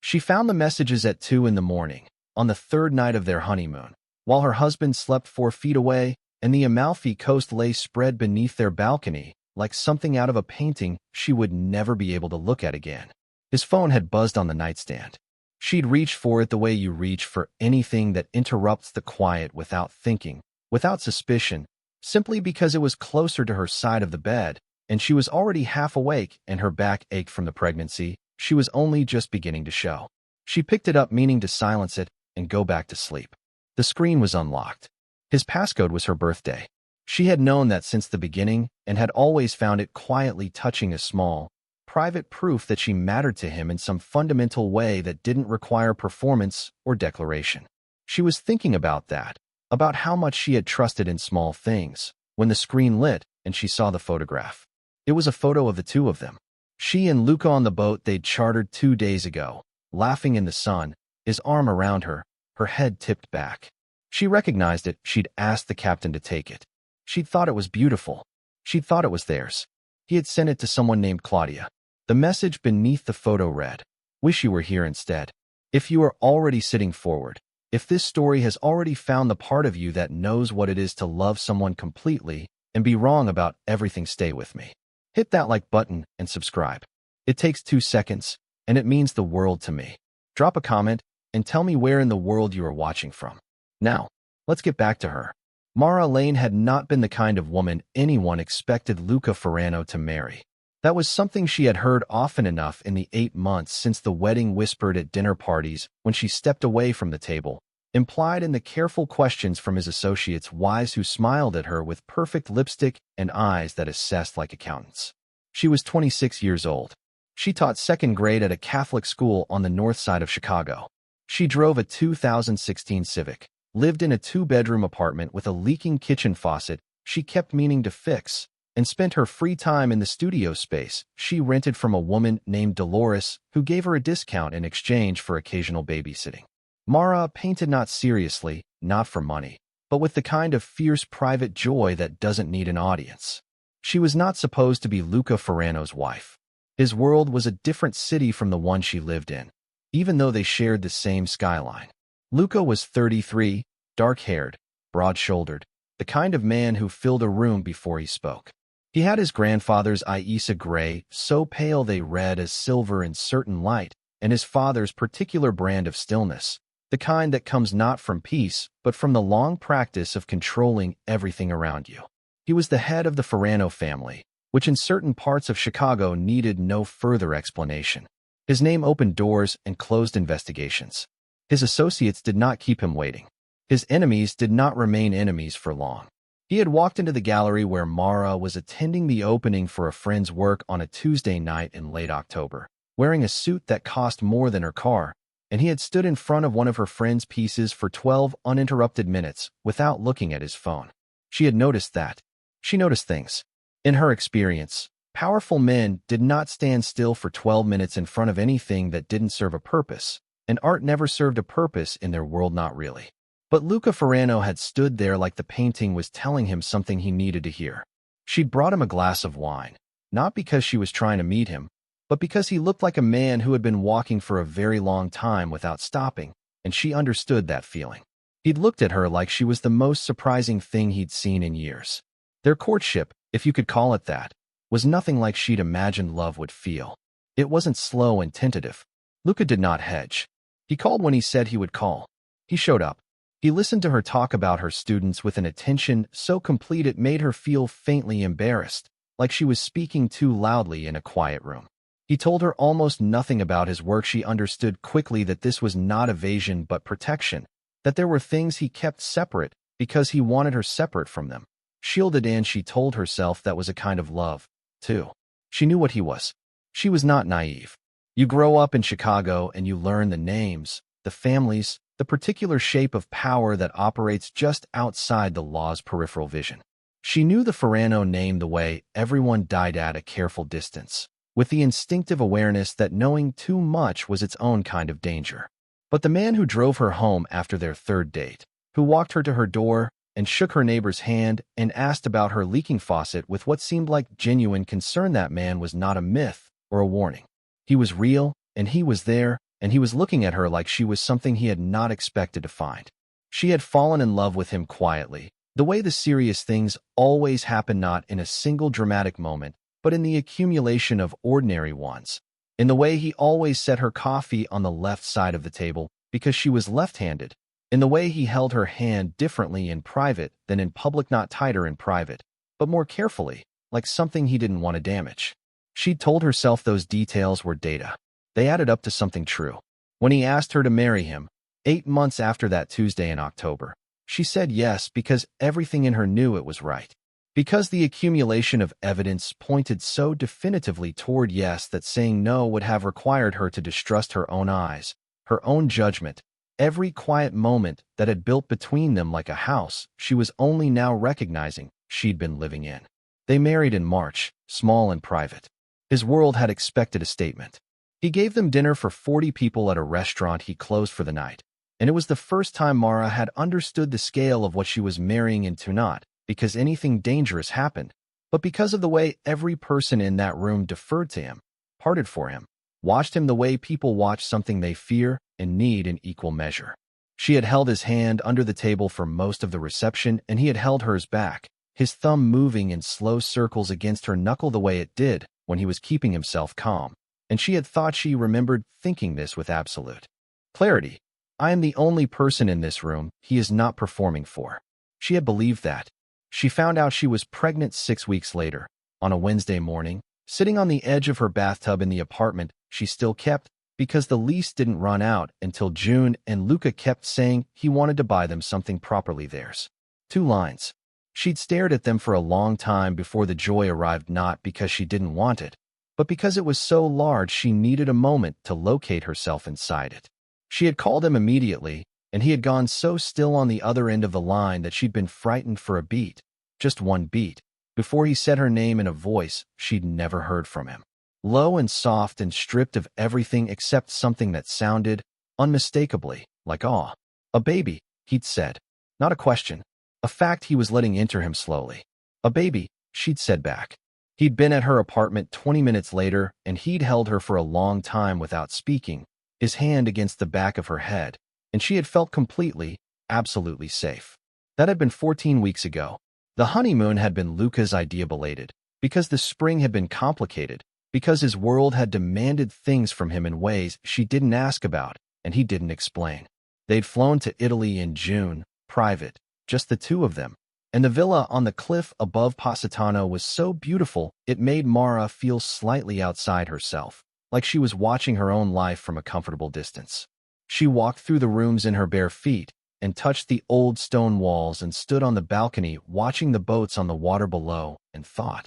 She found the messages at 2 in the morning, on the third night of their honeymoon, while her husband slept 4 feet away, and the Amalfi Coast lay spread beneath their balcony, like something out of a painting she would never be able to look at again. His phone had buzzed on the nightstand. She'd reached for it the way you reach for anything that interrupts the quiet without thinking, without suspicion, simply because it was closer to her side of the bed, and she was already half awake and her back ached from the pregnancy she was only just beginning to show. She picked it up meaning to silence it and go back to sleep. The screen was unlocked. His passcode was her birthday. She had known that since the beginning and had always found it quietly touching as small, private proof that she mattered to him in some fundamental way that didn't require performance or declaration. She was thinking about that, about how much she had trusted in small things, when the screen lit and she saw the photograph. It was a photo of the two of them. She and Luca on the boat they'd chartered 2 days ago, laughing in the sun, his arm around her, her head tipped back. She recognized it. She'd asked the captain to take it. She'd thought it was beautiful. She'd thought it was theirs. He had sent it to someone named Claudia. The message beneath the photo read, "Wish you were here instead. If you are already sitting forward, if this story has already found the part of you that knows what it is to love someone completely and be wrong about everything, stay with me. Hit that like button and subscribe. It takes 2 seconds, and it means the world to me. Drop a comment and tell me where in the world you are watching from." Now, let's get back to her. Mara Lane had not been the kind of woman anyone expected Luca Ferrano to marry. That was something she had heard often enough in the 8 months since the wedding, whispered at dinner parties when she stepped away from the table, implied in the careful questions from his associates, wives who smiled at her with perfect lipstick and eyes that assessed like accountants. She was 26 years old. She taught 2nd grade at a Catholic school on the north side of Chicago. She drove a 2016 Civic, lived in a 2-bedroom apartment with a leaking kitchen faucet she kept meaning to fix, and spent her free time in the studio space she rented from a woman named Dolores who gave her a discount in exchange for occasional babysitting. Mara painted not seriously, not for money, but with the kind of fierce private joy that doesn't need an audience. She was not supposed to be Luca Ferrano's wife. His world was a different city from the one she lived in, even though they shared the same skyline. Luca was 33, dark-haired, broad-shouldered, the kind of man who filled a room before he spoke. He had his grandfather's Isa gray, so pale they read as silver in certain light, and his father's particular brand of stillness, the kind that comes not from peace, but from the long practice of controlling everything around you. He was the head of the Ferrano family, which in certain parts of Chicago needed no further explanation. His name opened doors and closed investigations. His associates did not keep him waiting. His enemies did not remain enemies for long. He had walked into the gallery where Mara was attending the opening for a friend's work on a Tuesday night in late October, wearing a suit that cost more than her car, and he had stood in front of one of her friend's pieces for 12 uninterrupted minutes without looking at his phone. She had noticed that. She noticed things. In her experience, powerful men did not stand still for 12 minutes in front of anything that didn't serve a purpose, and art never served a purpose in their world, not really. But Luca Ferrano had stood there like the painting was telling him something he needed to hear. She'd brought him a glass of wine, not because she was trying to meet him, but because he looked like a man who had been walking for a very long time without stopping, and she understood that feeling. He'd looked at her like she was the most surprising thing he'd seen in years. Their courtship, if you could call it that, was nothing like she'd imagined love would feel. It wasn't slow and tentative. Luca did not hedge. He called when he said he would call. He showed up. He listened to her talk about her students with an attention so complete it made her feel faintly embarrassed, like she was speaking too loudly in a quiet room. He told her almost nothing about his work. She understood quickly that this was not evasion but protection, that there were things he kept separate because he wanted her separate from them. Shielded in, she told herself that was a kind of love, too. She knew what he was. She was not naive. You grow up in Chicago and you learn the names, the families, the particular shape of power that operates just outside the law's peripheral vision. She knew the Ferrano name the way everyone died at a careful distance, with the instinctive awareness that knowing too much was its own kind of danger. But the man who drove her home after their third date, who walked her to her door and shook her neighbor's hand and asked about her leaking faucet with what seemed like genuine concern, that man was not a myth or a warning. He was real, and he was there, and he was looking at her like she was something he had not expected to find. She had fallen in love with him quietly, the way the serious things always happen, not in a single dramatic moment, but in the accumulation of ordinary ones. In the way he always set her coffee on the left side of the table because she was left-handed. In the way he held her hand differently in private than in public, not tighter in private, but more carefully, like something he didn't want to damage. She'd told herself those details were data. They added up to something true. When he asked her to marry him, 8 months after that Tuesday in October, she said yes because everything in her knew it was right. Because the accumulation of evidence pointed so definitively toward yes that saying no would have required her to distrust her own eyes, her own judgment. Every quiet moment that had built between them like a house she was only now recognizing she'd been living in. They married in March, small and private. His world had expected a statement. He gave them dinner for 40 people at a restaurant he closed for the night, and it was the first time Mara had understood the scale of what she was marrying into, not because anything dangerous happened, but because of the way every person in that room deferred to him, parted for him, watched him the way people watch something they fear and need in equal measure. She had held his hand under the table for most of the reception, and he had held hers back, his thumb moving in slow circles against her knuckle the way it did when he was keeping himself calm, and she had thought she remembered thinking this with absolute clarity. I am the only person in this room he is not performing for. She had believed that. She found out she was pregnant 6 weeks later, on a Wednesday morning, sitting on the edge of her bathtub in the apartment she still kept, because the lease didn't run out until June and Luca kept saying he wanted to buy them something properly theirs. 2 lines. She'd stared at them for a long time before the joy arrived, not because she didn't want it, but because it was so large she needed a moment to locate herself inside it. She had called him immediately, and he had gone so still on the other end of the line that she'd been frightened for a beat, just one beat, before he said her name in a voice she'd never heard from him. Low and soft and stripped of everything except something that sounded, unmistakably, like awe. A baby, he'd said. Not a question. A fact he was letting enter him slowly. A baby, she'd said back. He'd been at her apartment 20 minutes later, and he'd held her for a long time without speaking, his hand against the back of her head, and she had felt completely, absolutely safe. That had been 14 weeks ago. The honeymoon had been Luca's idea, belated, because the spring had been complicated, because his world had demanded things from him in ways she didn't ask about, and he didn't explain. They'd flown to Italy in June, private, just the two of them, and the villa on the cliff above Positano was so beautiful it made Mara feel slightly outside herself, like she was watching her own life from a comfortable distance. She walked through the rooms in her bare feet and touched the old stone walls and stood on the balcony watching the boats on the water below and thought,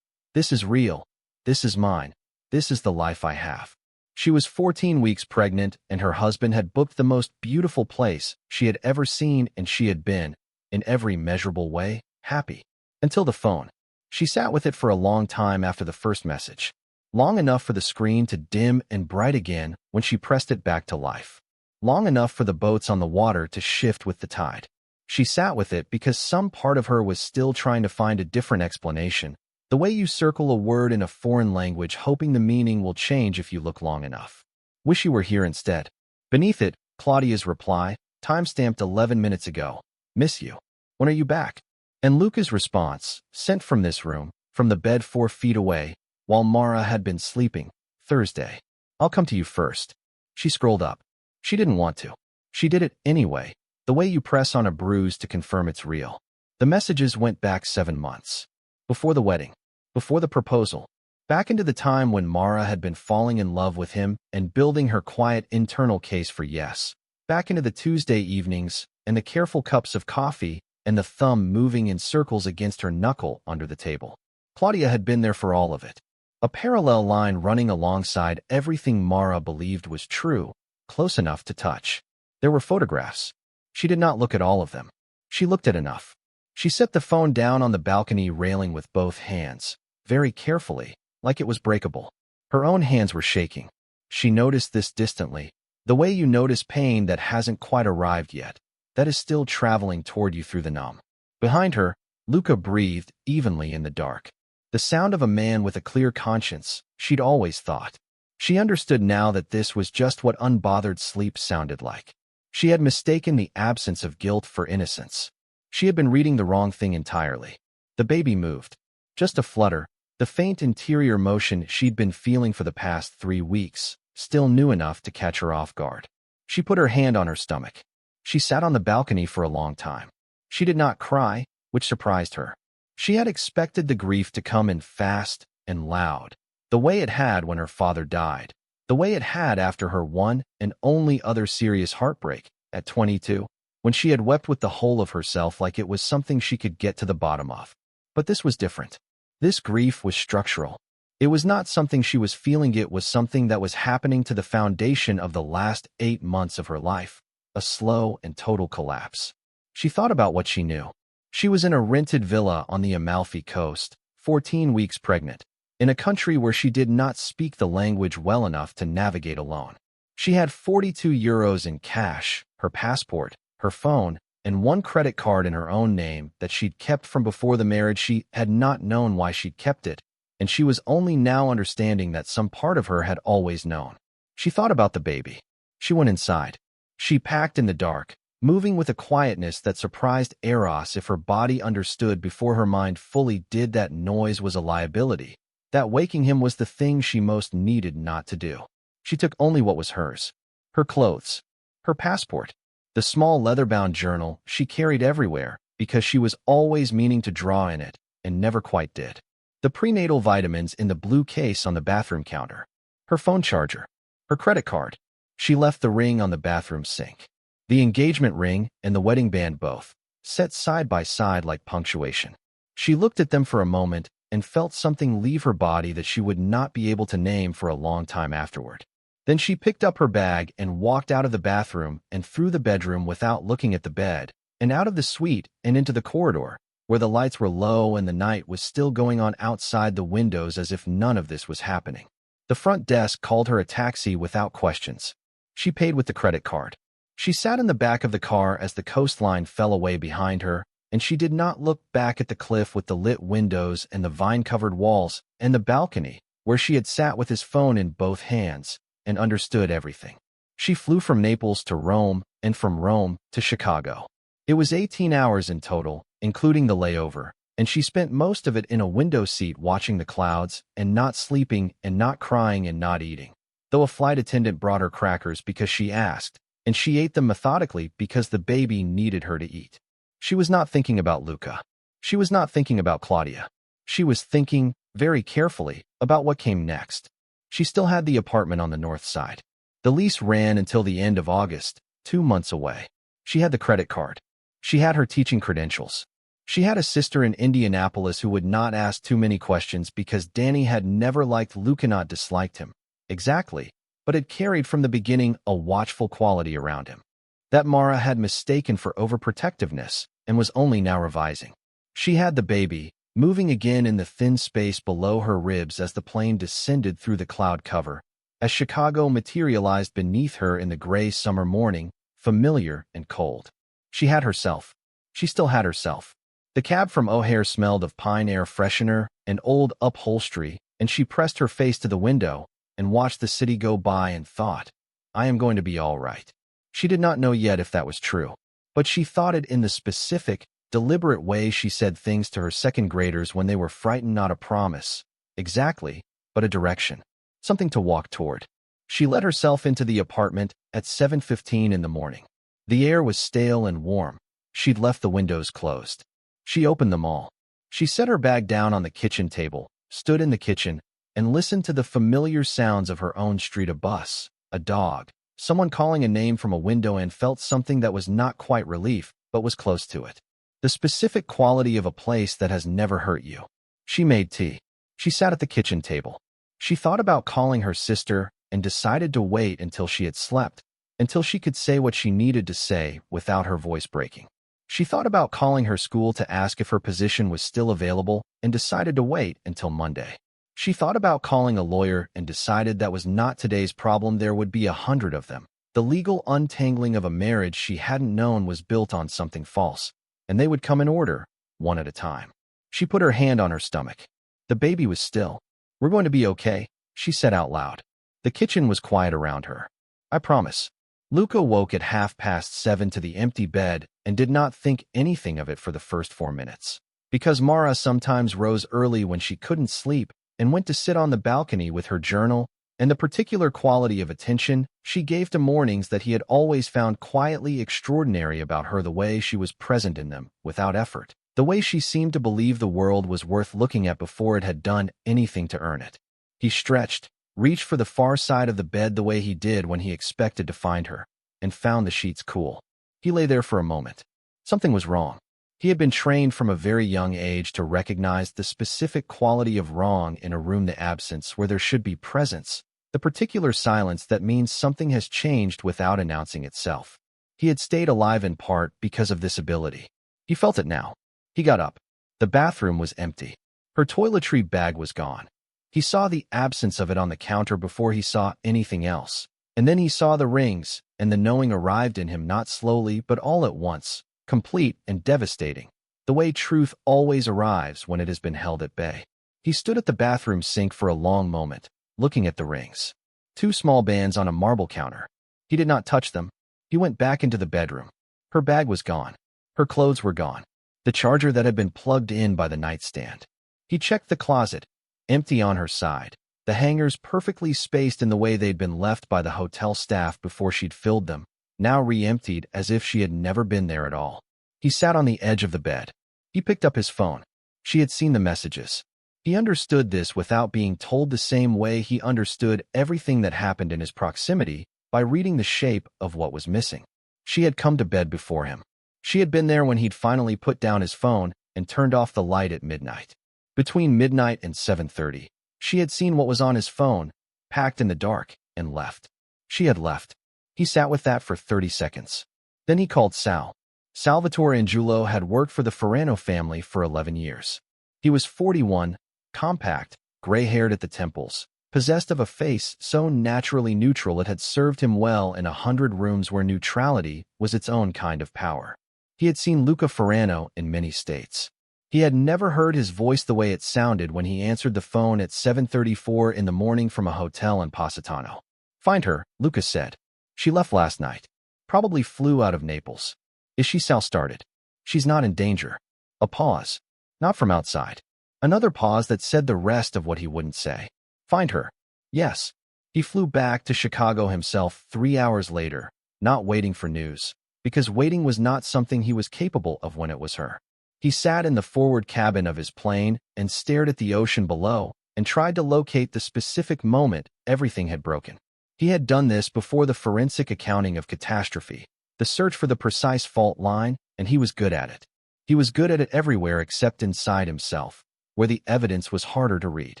this is real, this is mine, this is the life I have. She was 14 weeks pregnant, and her husband had booked the most beautiful place she had ever seen, and she had been, in every measurable way, happy. Until the phone. She sat with it for a long time after the first message, long enough for the screen to dim and bright again when she pressed it back to life, long enough for the boats on the water to shift with the tide. She sat with it because some part of her was still trying to find a different explanation, the way you circle a word in a foreign language hoping the meaning will change if you look long enough. Wish you were here instead. Beneath it, Claudia's reply, timestamped 11 minutes ago. Miss you. When are you back? And Luca's response, sent from this room, from the bed 4 feet away, while Mara had been sleeping. Thursday. I'll come to you first. She scrolled up. She didn't want to. She did it anyway, the way you press on a bruise to confirm it's real. The messages went back 7 months. Before the wedding. Before the proposal. Back into the time when Mara had been falling in love with him and building her quiet internal case for yes. Back into the Tuesday evenings and the careful cups of coffee and the thumb moving in circles against her knuckle under the table. Claudia had been there for all of it. A parallel line running alongside everything Mara believed was true, close enough to touch. There were photographs. She did not look at all of them. She looked at enough. She set the phone down on the balcony railing with both hands, very carefully, like it was breakable. Her own hands were shaking. She noticed this distantly, the way you notice pain that hasn't quite arrived yet, that is still traveling toward you through the numb. Behind her, Luca breathed evenly in the dark. The sound of a man with a clear conscience, she'd always thought. She understood now that this was just what unbothered sleep sounded like. She had mistaken the absence of guilt for innocence. She had been reading the wrong thing entirely. The baby moved. Just a flutter, the faint interior motion she'd been feeling for the past 3 weeks, still new enough to catch her off guard. She put her hand on her stomach. She sat on the balcony for a long time. She did not cry, which surprised her. She had expected the grief to come in fast and loud, the way it had when her father died, the way it had after her one and only other serious heartbreak, at 22, when she had wept with the whole of herself like it was something she could get to the bottom of. But this was different. This grief was structural. It was not something she was feeling, it was something that was happening to the foundation of the last 8 months of her life, a slow and total collapse. She thought about what she knew. She was in a rented villa on the Amalfi Coast, 14 weeks pregnant, in a country where she did not speak the language well enough to navigate alone. She had €42 in cash, her passport, her phone, and one credit card in her own name that she'd kept from before the marriage. She had not known why she'd kept it, and she was only now understanding that some part of her had always known. She thought about the baby. She went inside. She packed in the dark, moving with a quietness that surprised Eros if her body understood before her mind fully did that noise was a liability, that waking him was the thing she most needed not to do. She took only what was hers. Her clothes. Her passport. The small leather-bound journal she carried everywhere because she was always meaning to draw in it and never quite did. The prenatal vitamins in the blue case on the bathroom counter. Her phone charger. Her credit card. She left the ring on the bathroom sink. The engagement ring and the wedding band both, set side by side like punctuation. She looked at them for a moment and felt something leave her body that she would not be able to name for a long time afterward. Then she picked up her bag and walked out of the bathroom and through the bedroom without looking at the bed, and out of the suite and into the corridor, where the lights were low and the night was still going on outside the windows as if none of this was happening. The front desk called her a taxi without questions. She paid with the credit card. She sat in the back of the car as the coastline fell away behind her, and she did not look back at the cliff with the lit windows and the vine-covered walls and the balcony, where she had sat with his phone in both hands and understood everything. She flew from Naples to Rome and from Rome to Chicago. It was 18 hours in total, including the layover, and she spent most of it in a window seat watching the clouds and not sleeping and not crying and not eating, though a flight attendant brought her crackers because she asked, and she ate them methodically because the baby needed her to eat. She was not thinking about Luca. She was not thinking about Claudia. She was thinking, very carefully, about what came next. She still had the apartment on the north side. The lease ran until the end of August, 2 months away. She had the credit card. She had her teaching credentials. She had a sister in Indianapolis who would not ask too many questions because Danny had never liked Luca, not disliked him. Exactly, but had carried from the beginning a watchful quality around him that Mara had mistaken for overprotectiveness and was only now revising. She had the baby, moving again in the thin space below her ribs as the plane descended through the cloud cover, as Chicago materialized beneath her in the gray summer morning, familiar and cold. She had herself. She still had herself. The cab from O'Hare smelled of pine air freshener and old upholstery, and she pressed her face to the window and watched the city go by and thought, I am going to be all right. She did not know yet if that was true, but she thought it in the specific, deliberate way she said things to her second graders when they were frightened. Not a promise, exactly, but a direction, something to walk toward. She let herself into the apartment at 7:15 in the morning. The air was stale and warm. She'd left the windows closed. She opened them all. She set her bag down on the kitchen table, stood in the kitchen, and listened to the familiar sounds of her own street: a bus, a dog, someone calling a name from a window, and felt something that was not quite relief, but was close to it. The specific quality of a place that has never hurt you. She made tea. She sat at the kitchen table. She thought about calling her sister and decided to wait until she had slept, until she could say what she needed to say without her voice breaking. She thought about calling her school to ask if her position was still available and decided to wait until Monday. She thought about calling a lawyer and decided that was not today's problem. There would be 100 of them. The legal untangling of a marriage she hadn't known was built on something false, and they would come in order, one at a time. She put her hand on her stomach. The baby was still. We're going to be okay, she said out loud. The kitchen was quiet around her. I promise. Luca woke at 7:30 to the empty bed and did not think anything of it for the first 4 minutes. Because Mara sometimes rose early when she couldn't sleep and went to sit on the balcony with her journal, and the particular quality of attention she gave to mornings that he had always found quietly extraordinary about her, the way she was present in them, without effort, the way she seemed to believe the world was worth looking at before it had done anything to earn it. He stretched, reached for the far side of the bed the way he did when he expected to find her, and found the sheets cool. He lay there for a moment. Something was wrong. He had been trained from a very young age to recognize the specific quality of wrong in a room, the absence where there should be presence, the particular silence that means something has changed without announcing itself. He had stayed alive in part because of this ability. He felt it now. He got up. The bathroom was empty. Her toiletry bag was gone. He saw the absence of it on the counter before he saw anything else. And then he saw the rings, and the knowing arrived in him not slowly but all at once, complete and devastating, the way truth always arrives when it has been held at bay. He stood at the bathroom sink for a long moment, looking at the rings. 2 small bands on a marble counter. He did not touch them. He went back into the bedroom. Her bag was gone. Her clothes were gone. The charger that had been plugged in by the nightstand. He checked the closet, empty on her side, the hangers perfectly spaced in the way they'd been left by the hotel staff before she'd filled them, now re-emptied as if she had never been there at all. He sat on the edge of the bed. He picked up his phone. She had seen the messages. He understood this without being told, the same way he understood everything that happened in his proximity, by reading the shape of what was missing. She had come to bed before him. She had been there when he'd finally put down his phone and turned off the light at midnight. Between midnight and 7:30, she had seen what was on his phone, packed in the dark, and left. She had left. He sat with that for 30 seconds. Then he called Sal. Salvatore Angiulo had worked for the Ferrano family for 11 years. He was 41, compact, gray-haired at the temples, possessed of a face so naturally neutral it had served him well in 100 rooms where neutrality was its own kind of power. He had seen Luca Ferrano in many states. He had never heard his voice the way it sounded when he answered the phone at 7:34 in the morning from a hotel in Positano. "Find her," Luca said. "She left last night. Probably flew out of Naples." "Is she?" Sal started. "She's not in danger." A pause. "Not from outside." Another pause that said the rest of what he wouldn't say. "Find her." "Yes." He flew back to Chicago himself 3 hours later, not waiting for news, because waiting was not something he was capable of when it was her. He sat in the forward cabin of his plane and stared at the ocean below and tried to locate the specific moment everything had broken. He had done this before the forensic accounting of catastrophe, the search for the precise fault line, and he was good at it. He was good at it everywhere except inside himself, where the evidence was harder to read.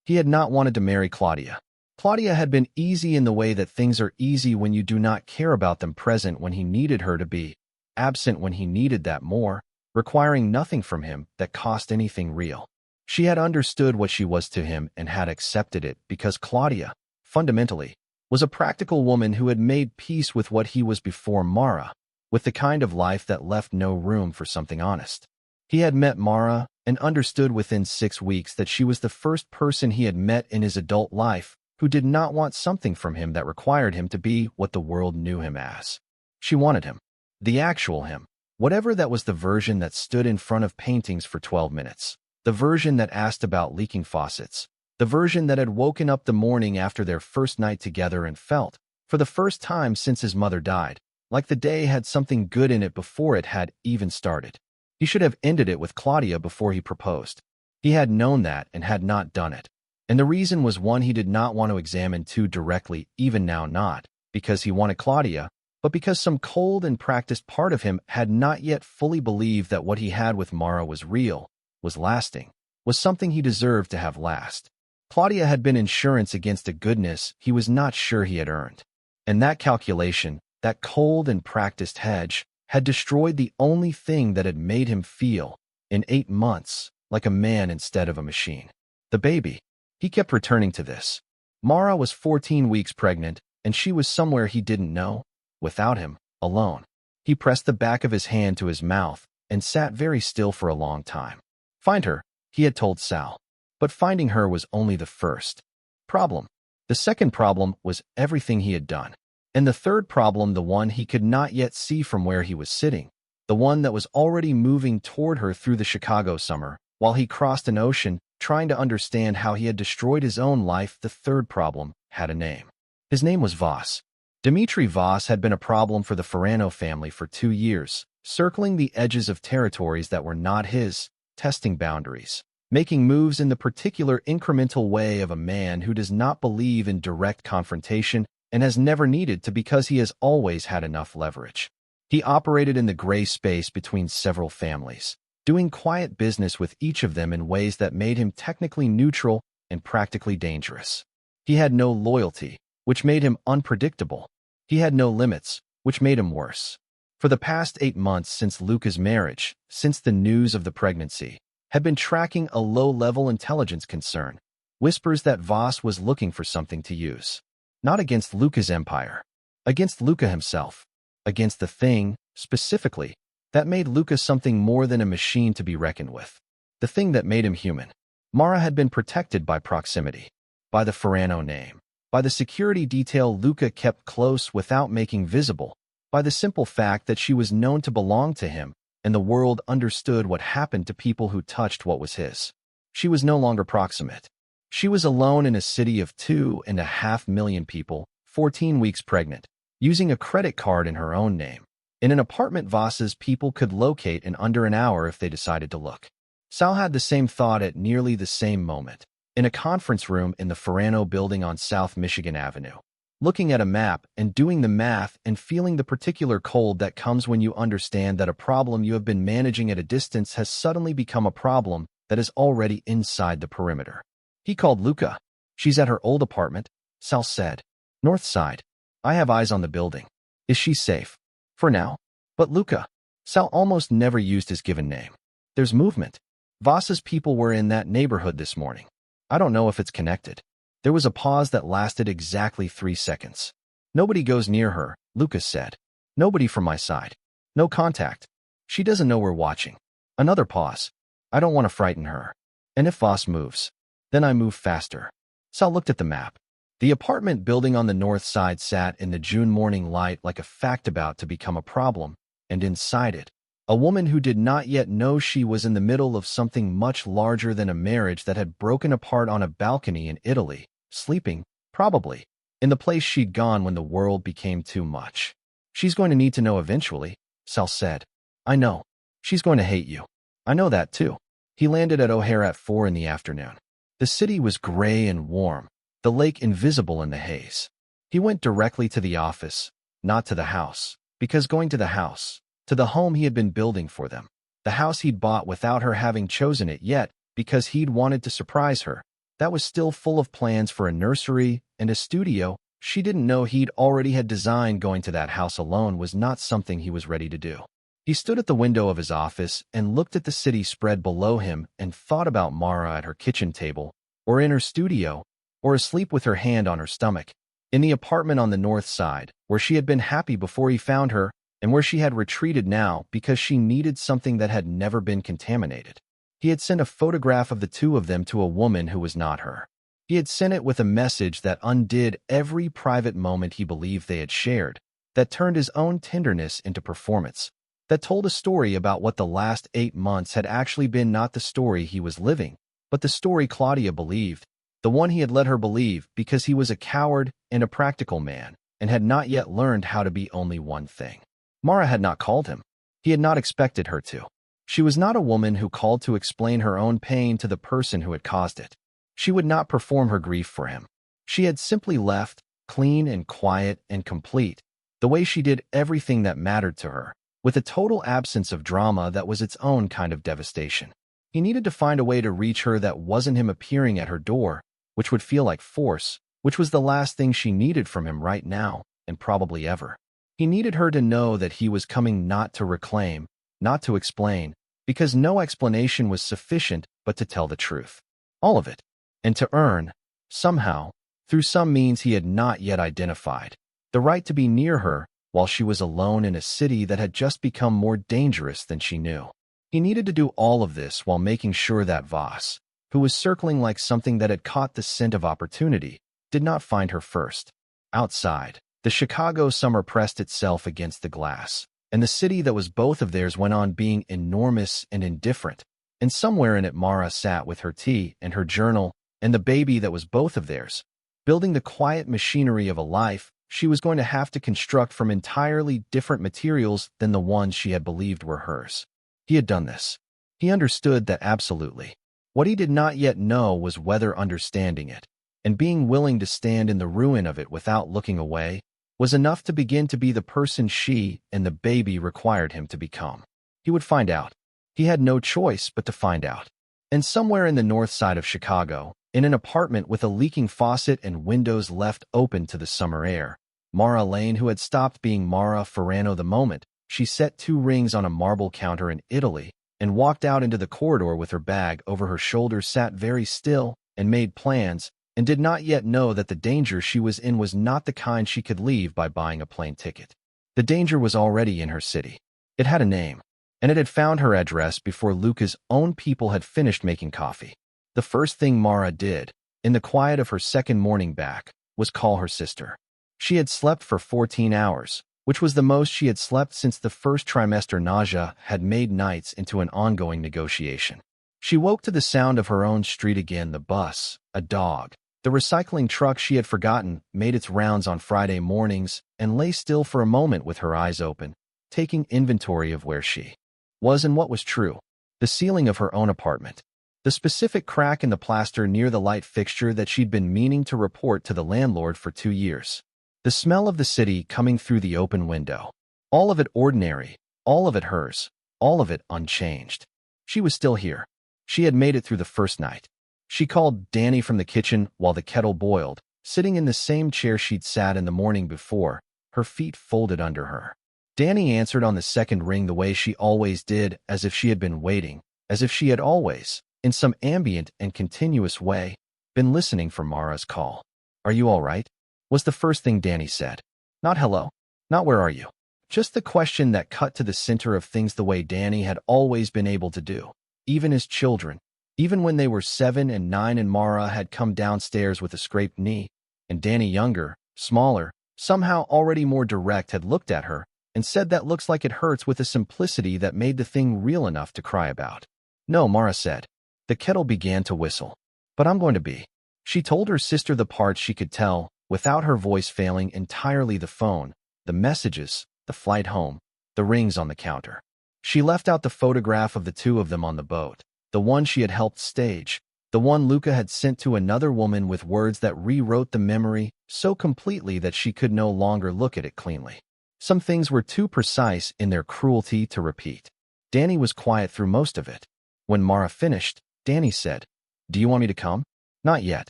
He had not wanted to marry Claudia. Claudia had been easy in the way that things are easy when you do not care about them, present when he needed her to be, absent when he needed that more, requiring nothing from him that cost anything real. She had understood what she was to him and had accepted it because Claudia, fundamentally, was a practical woman who had made peace with what he was before Mara, with the kind of life that left no room for something honest. He had met Mara and understood within 6 weeks that she was the first person he had met in his adult life who did not want something from him that required him to be what the world knew him as. She wanted him. The actual him. Whatever that was, the version that stood in front of paintings for 12 minutes. The version that asked about leaking faucets. The version that had woken up the morning after their first night together and felt, for the first time since his mother died, like the day had something good in it before it had even started. He should have ended it with Claudia before he proposed. He had known that and had not done it. And the reason was one he did not want to examine too directly, even now, not because he wanted Claudia, but because some cold and practiced part of him had not yet fully believed that what he had with Mara was real, was lasting, was something he deserved to have last. Claudia had been insurance against a goodness he was not sure he had earned. And that calculation, that cold and practiced hedge, had destroyed the only thing that had made him feel, in 8 months, like a man instead of a machine. The baby. He kept returning to this. Mara was 14 weeks pregnant, and she was somewhere he didn't know, without him, alone. He pressed the back of his hand to his mouth and sat very still for a long time. Find her, he had told Sal. But finding her was only the first problem. The second problem was everything he had done. And the third problem, the one he could not yet see from where he was sitting, the one that was already moving toward her through the Chicago summer, while he crossed an ocean, trying to understand how he had destroyed his own life. The third problem had a name. His name was Voss. Dmitri Voss had been a problem for the Ferrano family for 2 years, circling the edges of territories that were not his, testing boundaries, making moves in the particular incremental way of a man who does not believe in direct confrontation and has never needed to because he has always had enough leverage. He operated in the gray space between several families, doing quiet business with each of them in ways that made him technically neutral and practically dangerous. He had no loyalty, which made him unpredictable. He had no limits, which made him worse. For the past 8 months since Luca's marriage, since the news of the pregnancy, had been tracking a low-level intelligence concern, whispers that Voss was looking for something to use. Not against Luca's empire, against Luca himself, against the thing, specifically, that made Luca something more than a machine to be reckoned with. The thing that made him human. Mara had been protected by proximity, by the Ferrano name, by the security detail Luca kept close without making visible, by the simple fact that she was known to belong to him, and the world understood what happened to people who touched what was his. She was no longer proximate. She was alone in a city of 2.5 million people, 14 weeks pregnant, using a credit card in her own name, in an apartment Voss's people could locate in under an hour if they decided to look. Sal had the same thought at nearly the same moment, in a conference room in the Ferrano building on South Michigan Avenue, looking at a map and doing the math and feeling the particular cold that comes when you understand that a problem you have been managing at a distance has suddenly become a problem that is already inside the perimeter. He called Luca. She's at her old apartment, Sal said. North side. I have eyes on the building. Is she safe? For now. But Luca. Sal almost never used his given name. There's movement. Voss's people were in that neighborhood this morning. I don't know if it's connected. There was a pause that lasted exactly 3 seconds. Nobody goes near her, Lucas said. Nobody from my side. No contact. She doesn't know we're watching. Another pause. I don't want to frighten her. And if Voss moves, then I move faster. Sal looked at the map. The apartment building on the north side sat in the June morning light like a fact about to become a problem, and inside it, a woman who did not yet know she was in the middle of something much larger than a marriage that had broken apart on a balcony in Italy, sleeping, probably, in the place she'd gone when the world became too much. She's going to need to know eventually, Sal said. I know. She's going to hate you. I know that too. He landed at O'Hare at 4 in the afternoon. The city was gray and warm, the lake invisible in the haze. He went directly to the office, not to the house, because going to the house, to the home he had been building for them, the house he'd bought without her having chosen it yet because he'd wanted to surprise her, that was still full of plans for a nursery and a studio she didn't know he'd already had designed. Going to that house alone was not something he was ready to do. He stood at the window of his office and looked at the city spread below him and thought about Mara at her kitchen table, or in her studio, or asleep with her hand on her stomach, in the apartment on the north side, where she had been happy before he found her, and where she had retreated now because she needed something that had never been contaminated. He had sent a photograph of the two of them to a woman who was not her. He had sent it with a message that undid every private moment he believed they had shared, that turned his own tenderness into performance, that told a story about what the last 8 months had actually been, not the story he was living, but the story Claudia believed, the one he had let her believe because he was a coward and a practical man, and had not yet learned how to be only one thing. Mara had not called him. He had not expected her to. She was not a woman who called to explain her own pain to the person who had caused it. She would not perform her grief for him. She had simply left, clean and quiet and complete, the way she did everything that mattered to her, with a total absence of drama that was its own kind of devastation. He needed to find a way to reach her that wasn't him appearing at her door, which would feel like force, which was the last thing she needed from him right now, and probably ever. He needed her to know that he was coming not to reclaim, not to explain, because no explanation was sufficient but to tell the truth. All of it. And to earn, somehow, through some means he had not yet identified, the right to be near her while she was alone in a city that had just become more dangerous than she knew. He needed to do all of this while making sure that Voss, who was circling like something that had caught the scent of opportunity, did not find her first. Outside, the Chicago summer pressed itself against the glass, and the city that was both of theirs went on being enormous and indifferent. And somewhere in it Mara sat with her tea and her journal and the baby that was both of theirs, building the quiet machinery of a life she was going to have to construct from entirely different materials than the ones she had believed were hers. He had done this. He understood that absolutely. What he did not yet know was whether understanding it, and being willing to stand in the ruin of it without looking away, was enough to begin to be the person she and the baby required him to become. He would find out. He had no choice but to find out. And somewhere in the north side of Chicago, in an apartment with a leaking faucet and windows left open to the summer air, Mara Lane, who had stopped being Mara Ferrano the moment she set 2 rings on a marble counter in Italy and walked out into the corridor with her bag over her shoulder, sat very still and made plans, and did not yet know that the danger she was in was not the kind she could leave by buying a plane ticket. The danger was already in her city. It had a name, and it had found her address before Luca's own people had finished making coffee. The first thing Mara did, in the quiet of her second morning back, was call her sister. She had slept for 14 hours, which was the most she had slept since the first trimester. Nausea had made nights into an ongoing negotiation. She woke to the sound of her own street again, the bus, a dog. The recycling truck she had forgotten made its rounds on Friday mornings and lay still for a moment with her eyes open, taking inventory of where she was and what was true. The ceiling of her own apartment. The specific crack in the plaster near the light fixture that she'd been meaning to report to the landlord for 2 years. The smell of the city coming through the open window. All of it ordinary, all of it hers, all of it unchanged. She was still here. She had made it through the first night. She called Danny from the kitchen while the kettle boiled, sitting in the same chair she'd sat in the morning before, her feet folded under her. Danny answered on the second ring the way she always did, as if she had been waiting, as if she had always, in some ambient and continuous way, been listening for Mara's call. "Are you all right?" was the first thing Danny said. Not hello, not where are you. Just the question that cut to the center of things the way Danny had always been able to do, even as children, even when they were 7 and 9 and Mara had come downstairs with a scraped knee, and Danny, younger, smaller, somehow already more direct, had looked at her and said, "That looks like it hurts," with a simplicity that made the thing real enough to cry about. "No," Mara said. The kettle began to whistle. "But I'm going to be." She told her sister the parts she could tell, without her voice failing entirely: the phone, the messages, the flight home, the rings on the counter. She left out the photograph of the 2 of them on the boat, the one she had helped stage, the one Luca had sent to another woman with words that rewrote the memory so completely that she could no longer look at it cleanly. Some things were too precise in their cruelty to repeat. Danny was quiet through most of it. When Mara finished, Danny said, "Do you want me to come?" "Not yet."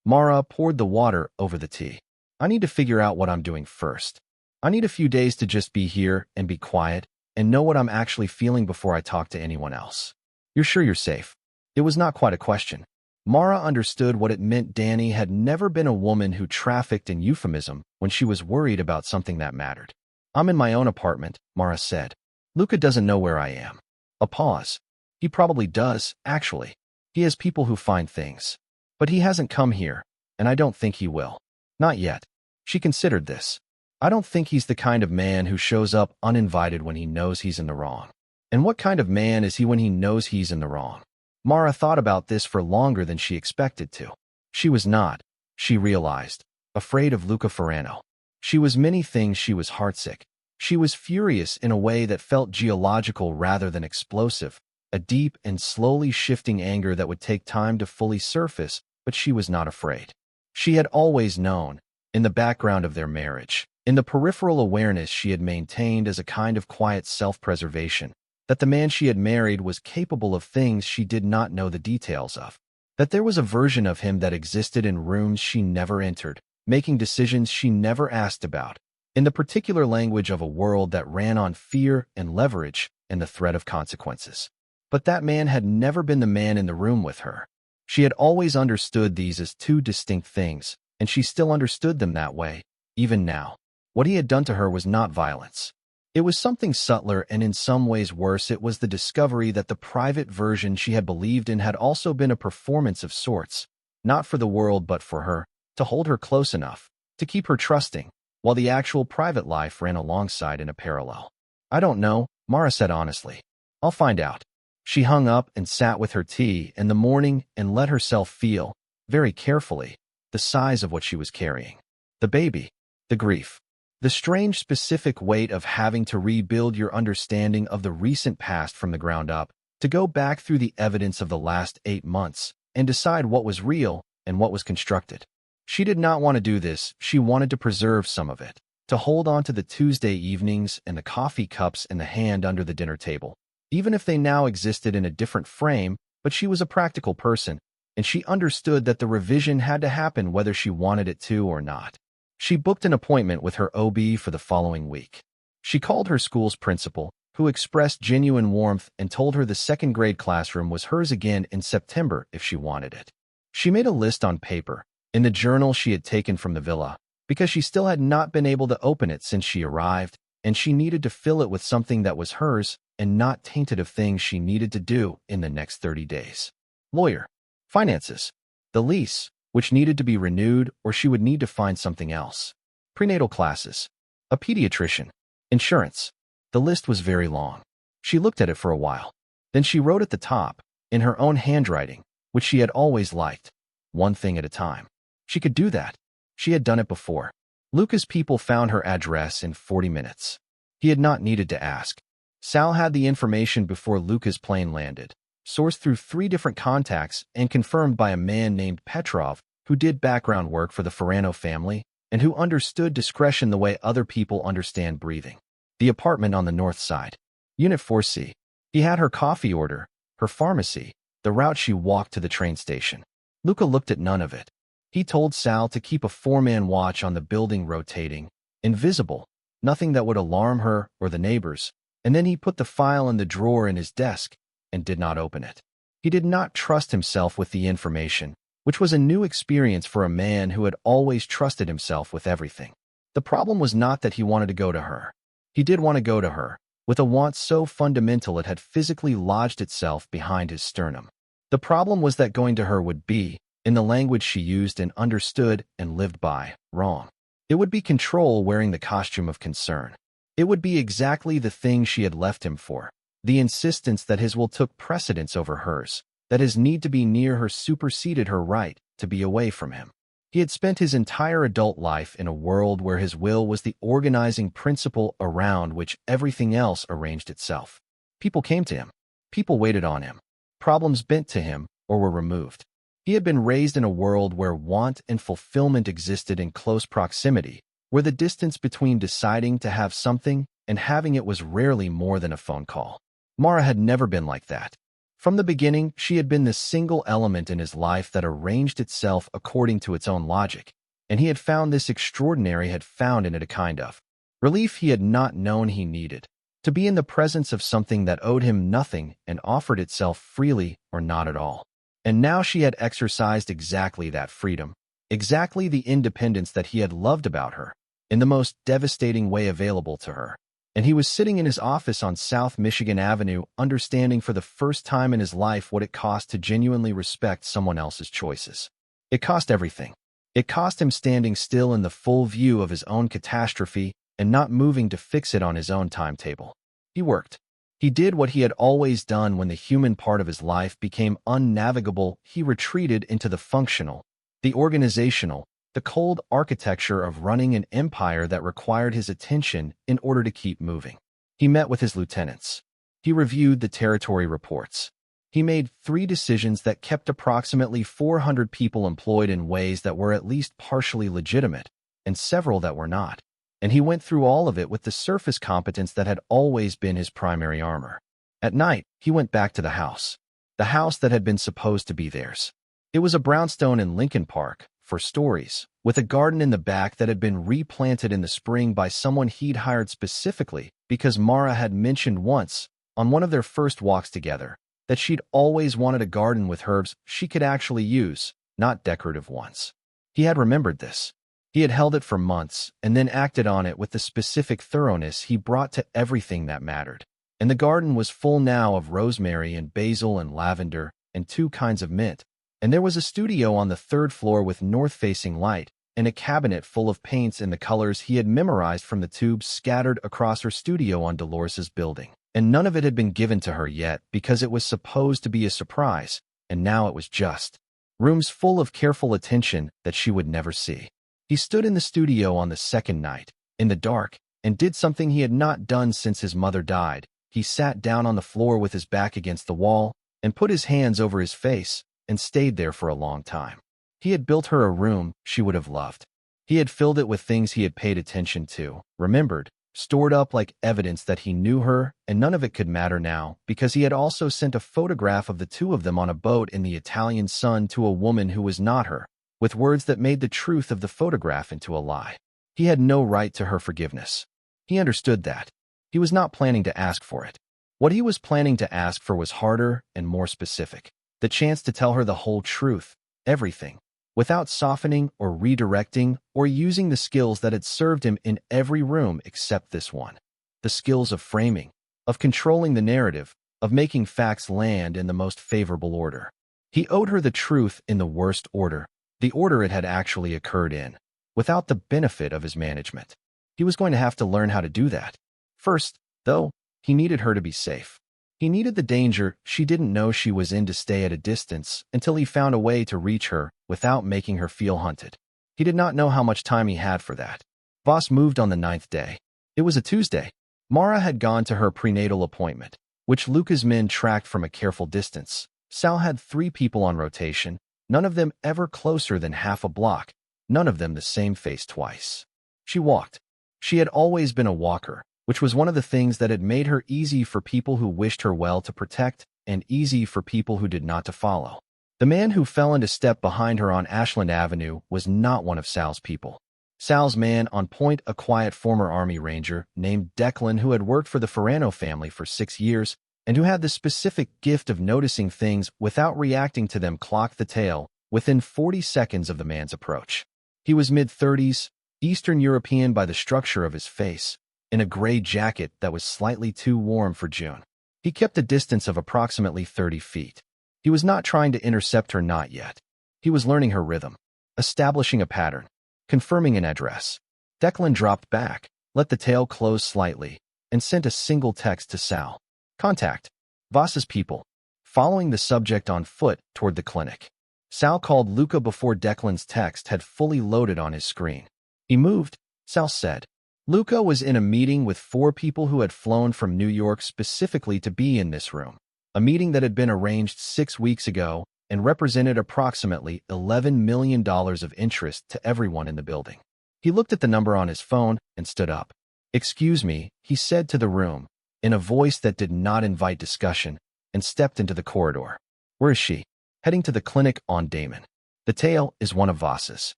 Mara poured the water over the tea. "I need to figure out what I'm doing first. I need a few days to just be here and be quiet and know what I'm actually feeling before I talk to anyone else." "You're sure you're safe?" It was not quite a question. Mara understood what it meant. Danny had never been a woman who trafficked in euphemism when she was worried about something that mattered. "I'm in my own apartment," Mara said. "Luca doesn't know where I am." A pause. "He probably does, actually. He has people who find things. But he hasn't come here, and I don't think he will. Not yet." She considered this. "I don't think he's the kind of man who shows up uninvited when he knows he's in the wrong." And what kind of man is he when he knows he's in the wrong? Mara thought about this for longer than she expected to. She was not, she realized, afraid of Luca Ferrano. She was many things. She was heartsick. She was furious in a way that felt geological rather than explosive, a deep and slowly shifting anger that would take time to fully surface, but she was not afraid. She had always known, in the background of their marriage, in the peripheral awareness she had maintained as a kind of quiet self-preservation, that the man she had married was capable of things she did not know the details of, that there was a version of him that existed in rooms she never entered, making decisions she never asked about, in the particular language of a world that ran on fear and leverage and the threat of consequences. But that man had never been the man in the room with her. She had always understood these as 2 distinct things, and she still understood them that way, even now. What he had done to her was not violence. It was something subtler and in some ways worse. It was the discovery that the private version she had believed in had also been a performance of sorts, not for the world but for her, to hold her close enough, to keep her trusting, while the actual private life ran alongside in a parallel. I don't know, Mara said honestly. I'll find out. She hung up and sat with her tea in the morning and let herself feel, very carefully, the size of what she was carrying. The baby, the grief, the strange specific weight of having to rebuild your understanding of the recent past from the ground up, to go back through the evidence of the last 8 months and decide what was real and what was constructed. She did not want to do this. She wanted to preserve some of it, to hold on to the Tuesday evenings and the coffee cups in the hand under the dinner table, even if they now existed in a different frame. But she was a practical person, and she understood that the revision had to happen whether she wanted it to or not. She booked an appointment with her OB for the following week. She called her school's principal, who expressed genuine warmth and told her the second-grade classroom was hers again in September if she wanted it. She made a list on paper, in the journal she had taken from the villa, because she still had not been able to open it since she arrived, and she needed to fill it with something that was hers and not tainted of things she needed to do in the next 30 days. Lawyer, finances, the lease, which needed to be renewed or she would need to find something else, prenatal classes, a pediatrician, insurance. The list was very long. She looked at it for a while. Then she wrote at the top, in her own handwriting, which she had always liked, one thing at a time. She could do that. She had done it before. Luca's people found her address in 40 minutes. He had not needed to ask. Sal had the information before Luca's plane landed, sourced through 3 different contacts and confirmed by a man named Petrov who did background work for the Ferrano family and who understood discretion the way other people understand breathing. The apartment on the north side. Unit 4C. He had her coffee order, her pharmacy, the route she walked to the train station. Luca looked at none of it. He told Sal to keep a 4-man watch on the building rotating, invisible, nothing that would alarm her or the neighbors, and then he put the file in the drawer in his desk and did not open it. He did not trust himself with the information, which was a new experience for a man who had always trusted himself with everything. The problem was not that he wanted to go to her. He did want to go to her, with a want so fundamental it had physically lodged itself behind his sternum. The problem was that going to her would be, in the language she used and understood and lived by, wrong. It would be control wearing the costume of concern. It would be exactly the thing she had left him for, the insistence that his will took precedence over hers, that his need to be near her superseded her right to be away from him. He had spent his entire adult life in a world where his will was the organizing principle around which everything else arranged itself. People came to him. People waited on him. Problems bent to him or were removed. He had been raised in a world where want and fulfillment existed in close proximity, where the distance between deciding to have something and having it was rarely more than a phone call. Mara had never been like that. From the beginning, she had been the single element in his life that arranged itself according to its own logic, and he had found this extraordinary had found in it a kind of relief he had not known he needed, to be in the presence of something that owed him nothing and offered itself freely or not at all. And now she had exercised exactly that freedom, exactly the independence that he had loved about her, in the most devastating way available to her. And he was sitting in his office on South Michigan Avenue, understanding for the first time in his life what it cost to genuinely respect someone else's choices. It cost everything. It cost him standing still in the full view of his own catastrophe and not moving to fix it on his own timetable. He worked. He did what he had always done when the human part of his life became unnavigable. He retreated into the functional, the organizational, the cold architecture of running an empire that required his attention in order to keep moving. He met with his lieutenants. He reviewed the territory reports. He made 3 decisions that kept approximately 400 people employed in ways that were at least partially legitimate, and several that were not. And he went through all of it with the surface competence that had always been his primary armor. At night, he went back to the house that had been supposed to be theirs. It was a brownstone in Lincoln Park, for stories, with a garden in the back that had been replanted in the spring by someone he'd hired specifically because Mara had mentioned once, on one of their first walks together, that she'd always wanted a garden with herbs she could actually use, not decorative ones. He had remembered this. He had held it for months and then acted on it with the specific thoroughness he brought to everything that mattered. And the garden was full now of rosemary and basil and lavender and 2 kinds of mint, And there was a studio on the third floor with north-facing light, and a cabinet full of paints in the colors he had memorized from the tubes scattered across her studio on Dolores's building. And none of it had been given to her yet because it was supposed to be a surprise, and now it was just rooms full of careful attention that she would never see. He stood in the studio on the second night, in the dark, and did something he had not done since his mother died. He sat down on the floor with his back against the wall and put his hands over his face and stayed there for a long time. He had built her a room she would have loved. He had filled it with things he had paid attention to, remembered, stored up like evidence that he knew her, and none of it could matter now because he had also sent a photograph of the two of them on a boat in the Italian sun to a woman who was not her, with words that made the truth of the photograph into a lie. He had no right to her forgiveness. He understood that. He was not planning to ask for it. What he was planning to ask for was harder and more specific. The chance to tell her the whole truth, everything, without softening or redirecting or using the skills that had served him in every room except this one. The skills of framing, of controlling the narrative, of making facts land in the most favorable order. He owed her the truth in the worst order, the order it had actually occurred in, without the benefit of his management. He was going to have to learn how to do that. First, though, he needed her to be safe. He needed the danger she didn't know she was in to stay at a distance until he found a way to reach her without making her feel hunted. He did not know how much time he had for that. Voss moved on the 9th day. It was a Tuesday. Mara had gone to her prenatal appointment, which Luca's men tracked from a careful distance. Sal had 3 people on rotation, none of them ever closer than half a block, none of them the same face twice. She walked. She had always been a walker, which was one of the things that had made her easy for people who wished her well to protect and easy for people who did not to follow. The man who fell into step behind her on Ashland Avenue was not one of Sal's people. Sal's man on point, a quiet former Army Ranger named Declan who had worked for the Ferrano family for 6 years and who had the specific gift of noticing things without reacting to them, clocked the tail within 40 seconds of the man's approach. He was mid-30s, Eastern European by the structure of his face, in a gray jacket that was slightly too warm for June. He kept a distance of approximately 30 feet. He was not trying to intercept her, not yet. He was learning her rhythm, establishing a pattern, confirming an address. Declan dropped back, let the tail close slightly, and sent a single text to Sal. Contact Voss's people, following the subject on foot toward the clinic. Sal called Luca before Declan's text had fully loaded on his screen. He moved, Sal said. Luca was in a meeting with 4 people who had flown from New York specifically to be in this room, a meeting that had been arranged 6 weeks ago and represented approximately $11 million of interest to everyone in the building. He looked at the number on his phone and stood up. "Excuse me," he said to the room, in a voice that did not invite discussion, and stepped into the corridor. "Where is she?" "Heading to the clinic on Damon. The tail is one of Voss's.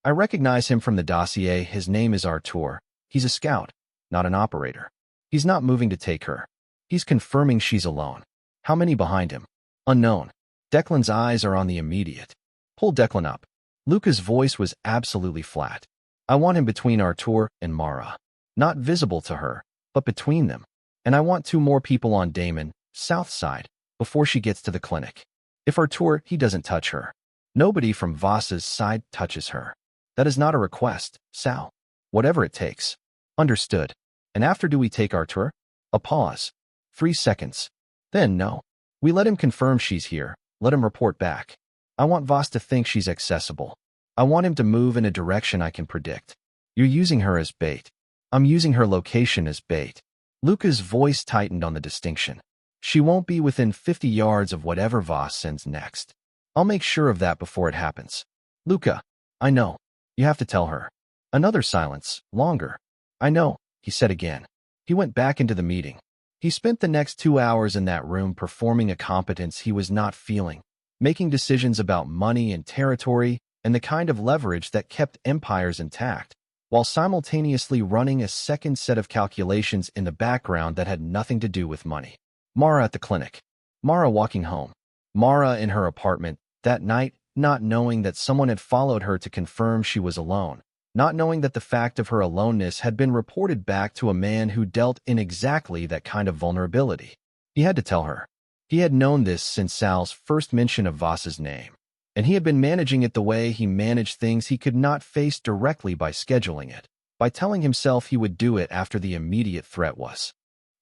I recognize him from the dossier. His name is Artur. He's a scout, not an operator. He's not moving to take her. He's confirming she's alone. How many behind him? Unknown. Declan's eyes are on the immediate. Pull Declan up." Luca's voice was absolutely flat. "I want him between Artur and Mara. Not visible to her, but between them. And I want 2 more people on Damon, south side, before she gets to the clinic. If Artur, he doesn't touch her. Nobody from Voss's side touches her. That is not a request, Sal. Whatever it takes." "Understood. And after do we take Artur?" A pause. 3 seconds. "Then no. We let him confirm she's here. Let him report back. I want Voss to think she's accessible. I want him to move in a direction I can predict. You're using her as bait. I'm using her location as bait." Luca's voice tightened on the distinction. "She won't be within 50 yards of whatever Voss sends next. I'll make sure of that before it happens." "Luca, I know. You have to tell her." Another silence, longer. "I know," he said again. He went back into the meeting. He spent the next 2 hours in that room performing a competence he was not feeling, making decisions about money and territory and the kind of leverage that kept empires intact, while simultaneously running a second set of calculations in the background that had nothing to do with money. Mara at the clinic. Mara walking home. Mara in her apartment that night, not knowing that someone had followed her to confirm she was alone, not knowing that the fact of her aloneness had been reported back to a man who dealt in exactly that kind of vulnerability. He had to tell her. He had known this since Sal's first mention of Voss's name. and he had been managing it the way he managed things he could not face directly by scheduling it, by telling himself he would do it after the immediate threat was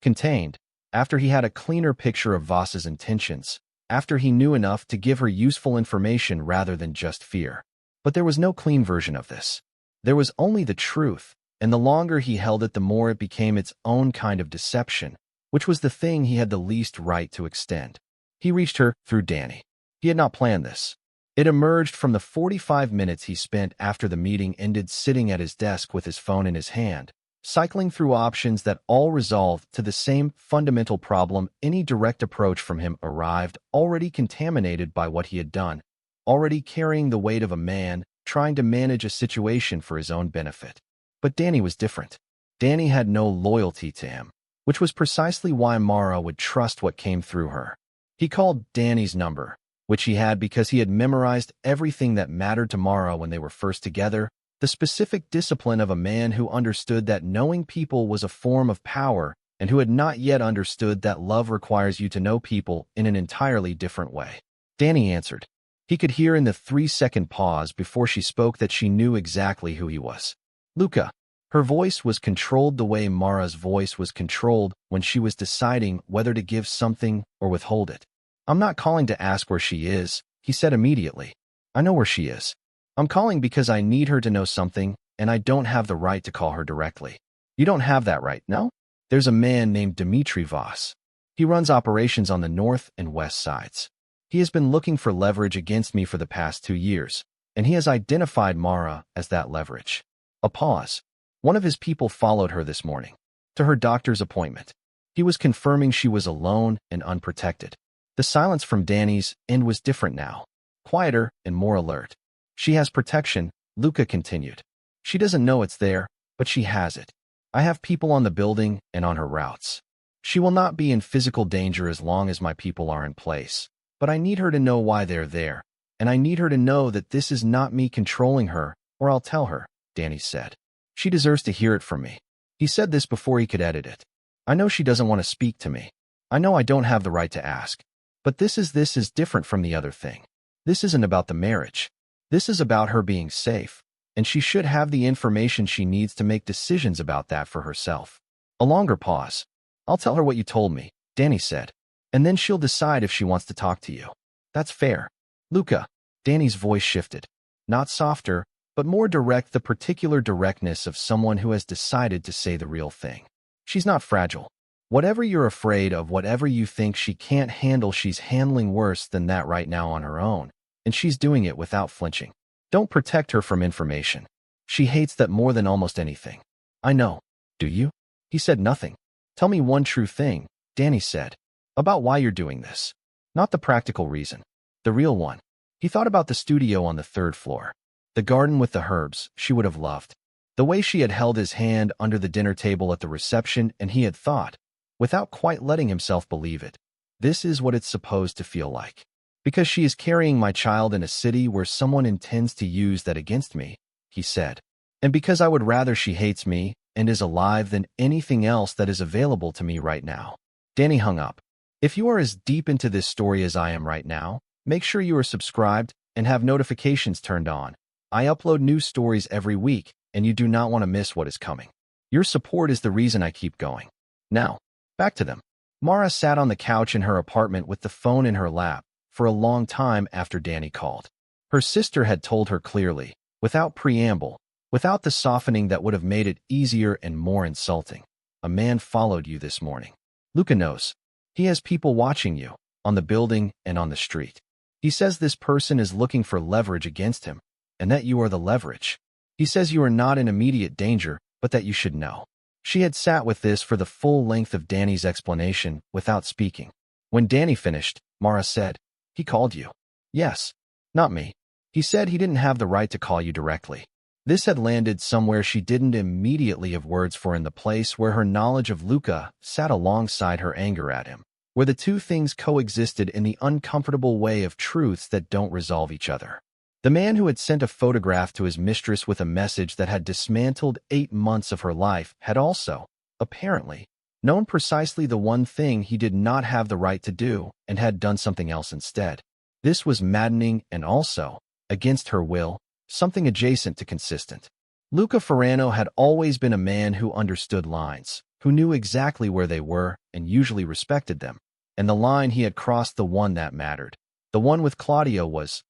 contained, after he had a cleaner picture of Voss's intentions, after he knew enough to give her useful information rather than just fear. But there was no clean version of this. There was only the truth, and the longer he held it, the more it became its own kind of deception, which was the thing he had the least right to extend. He reached her through Danny. He had not planned this. It emerged from the 45 minutes he spent after the meeting ended sitting at his desk with his phone in his hand, cycling through options that all resolved to the same fundamental problem. Any direct approach from him arrived already contaminated by what he had done, already carrying the weight of a man trying to manage a situation for his own benefit. But Danny was different. Danny had no loyalty to him, which was precisely why Mara would trust what came through her. He called Danny's number, which he had because he had memorized everything that mattered to Mara when they were first together, the specific discipline of a man who understood that knowing people was a form of power and who had not yet understood that love requires you to know people in an entirely different way. Danny answered. He could hear in the 3-second pause before she spoke that she knew exactly who he was. Luca. Her voice was controlled the way Mara's voice was controlled when she was deciding whether to give something or withhold it. I'm not calling to ask where she is, he said immediately. I know where she is. I'm calling because I need her to know something, and I don't have the right to call her directly. You don't have that right, no? There's a man named Dimitri Voss. He runs operations on the north and west sides. He has been looking for leverage against me for the past 2 years, and he has identified Mara as that leverage. A pause. One of his people followed her this morning, to her doctor's appointment. He was confirming she was alone and unprotected. The silence from Danny's end was different now, quieter and more alert. She has protection, Luca continued. She doesn't know it's there, but she has it. I have people on the building and on her routes. She will not be in physical danger as long as my people are in place, but I need her to know why they're there, and I need her to know that this is not me controlling her, or I'll tell her, Danny said. She deserves to hear it from me. He said this before he could edit it. I know she doesn't want to speak to me. I know I don't have the right to ask. But this is different from the other thing. This isn't about the marriage. This is about her being safe, and she should have the information she needs to make decisions about that for herself. A longer pause. I'll tell her what you told me, Danny said, and then she'll decide if she wants to talk to you. That's fair. Luca. Danny's voice shifted. Not softer, but more direct, the particular directness of someone who has decided to say the real thing. She's not fragile. Whatever you're afraid of, whatever you think she can't handle, she's handling worse than that right now on her own, and she's doing it without flinching. Don't protect her from information. She hates that more than almost anything. I know. Do you? He said nothing. Tell me one true thing, Danny said, about why you're doing this. Not the practical reason. The real one. He thought about the studio on the 3rd floor. The garden with the herbs she would have loved. The way she had held his hand under the dinner table at the reception, and he had thought, without quite letting himself believe it, this is what it's supposed to feel like. Because she is carrying my child in a city where someone intends to use that against me, he said. And because I would rather she hates me and is alive than anything else that is available to me right now. Danny hung up. If you are as deep into this story as I am right now, make sure you are subscribed and have notifications turned on. I upload new stories every week, and you do not want to miss what is coming. Your support is the reason I keep going. Now, back to them. Mara sat on the couch in her apartment with the phone in her lap for a long time after Danny called. Her sister had told her clearly, without preamble, without the softening that would have made it easier and more insulting. A man followed you this morning. Luca knows. He has people watching you, on the building and on the street. He says this person is looking for leverage against him, and that you are the leverage. He says you are not in immediate danger, but that you should know. She had sat with this for the full length of Danny's explanation without speaking. When Danny finished, Mara said, He called you. Yes. Not me. He said he didn't have the right to call you directly. This had landed somewhere she didn't immediately have words for, in the place where her knowledge of Luca sat alongside her anger at him, where the two things coexisted in the uncomfortable way of truths that don't resolve each other. The man who had sent a photograph to his mistress with a message that had dismantled 8 months of her life had also, apparently, known precisely the one thing he did not have the right to do and had done something else instead. This was maddening and also, against her will, something adjacent to consistent. Luca Ferrano had always been a man who understood lines, who knew exactly where they were and usually respected them. And the line he had crossed, the one that mattered, the one with Claudia,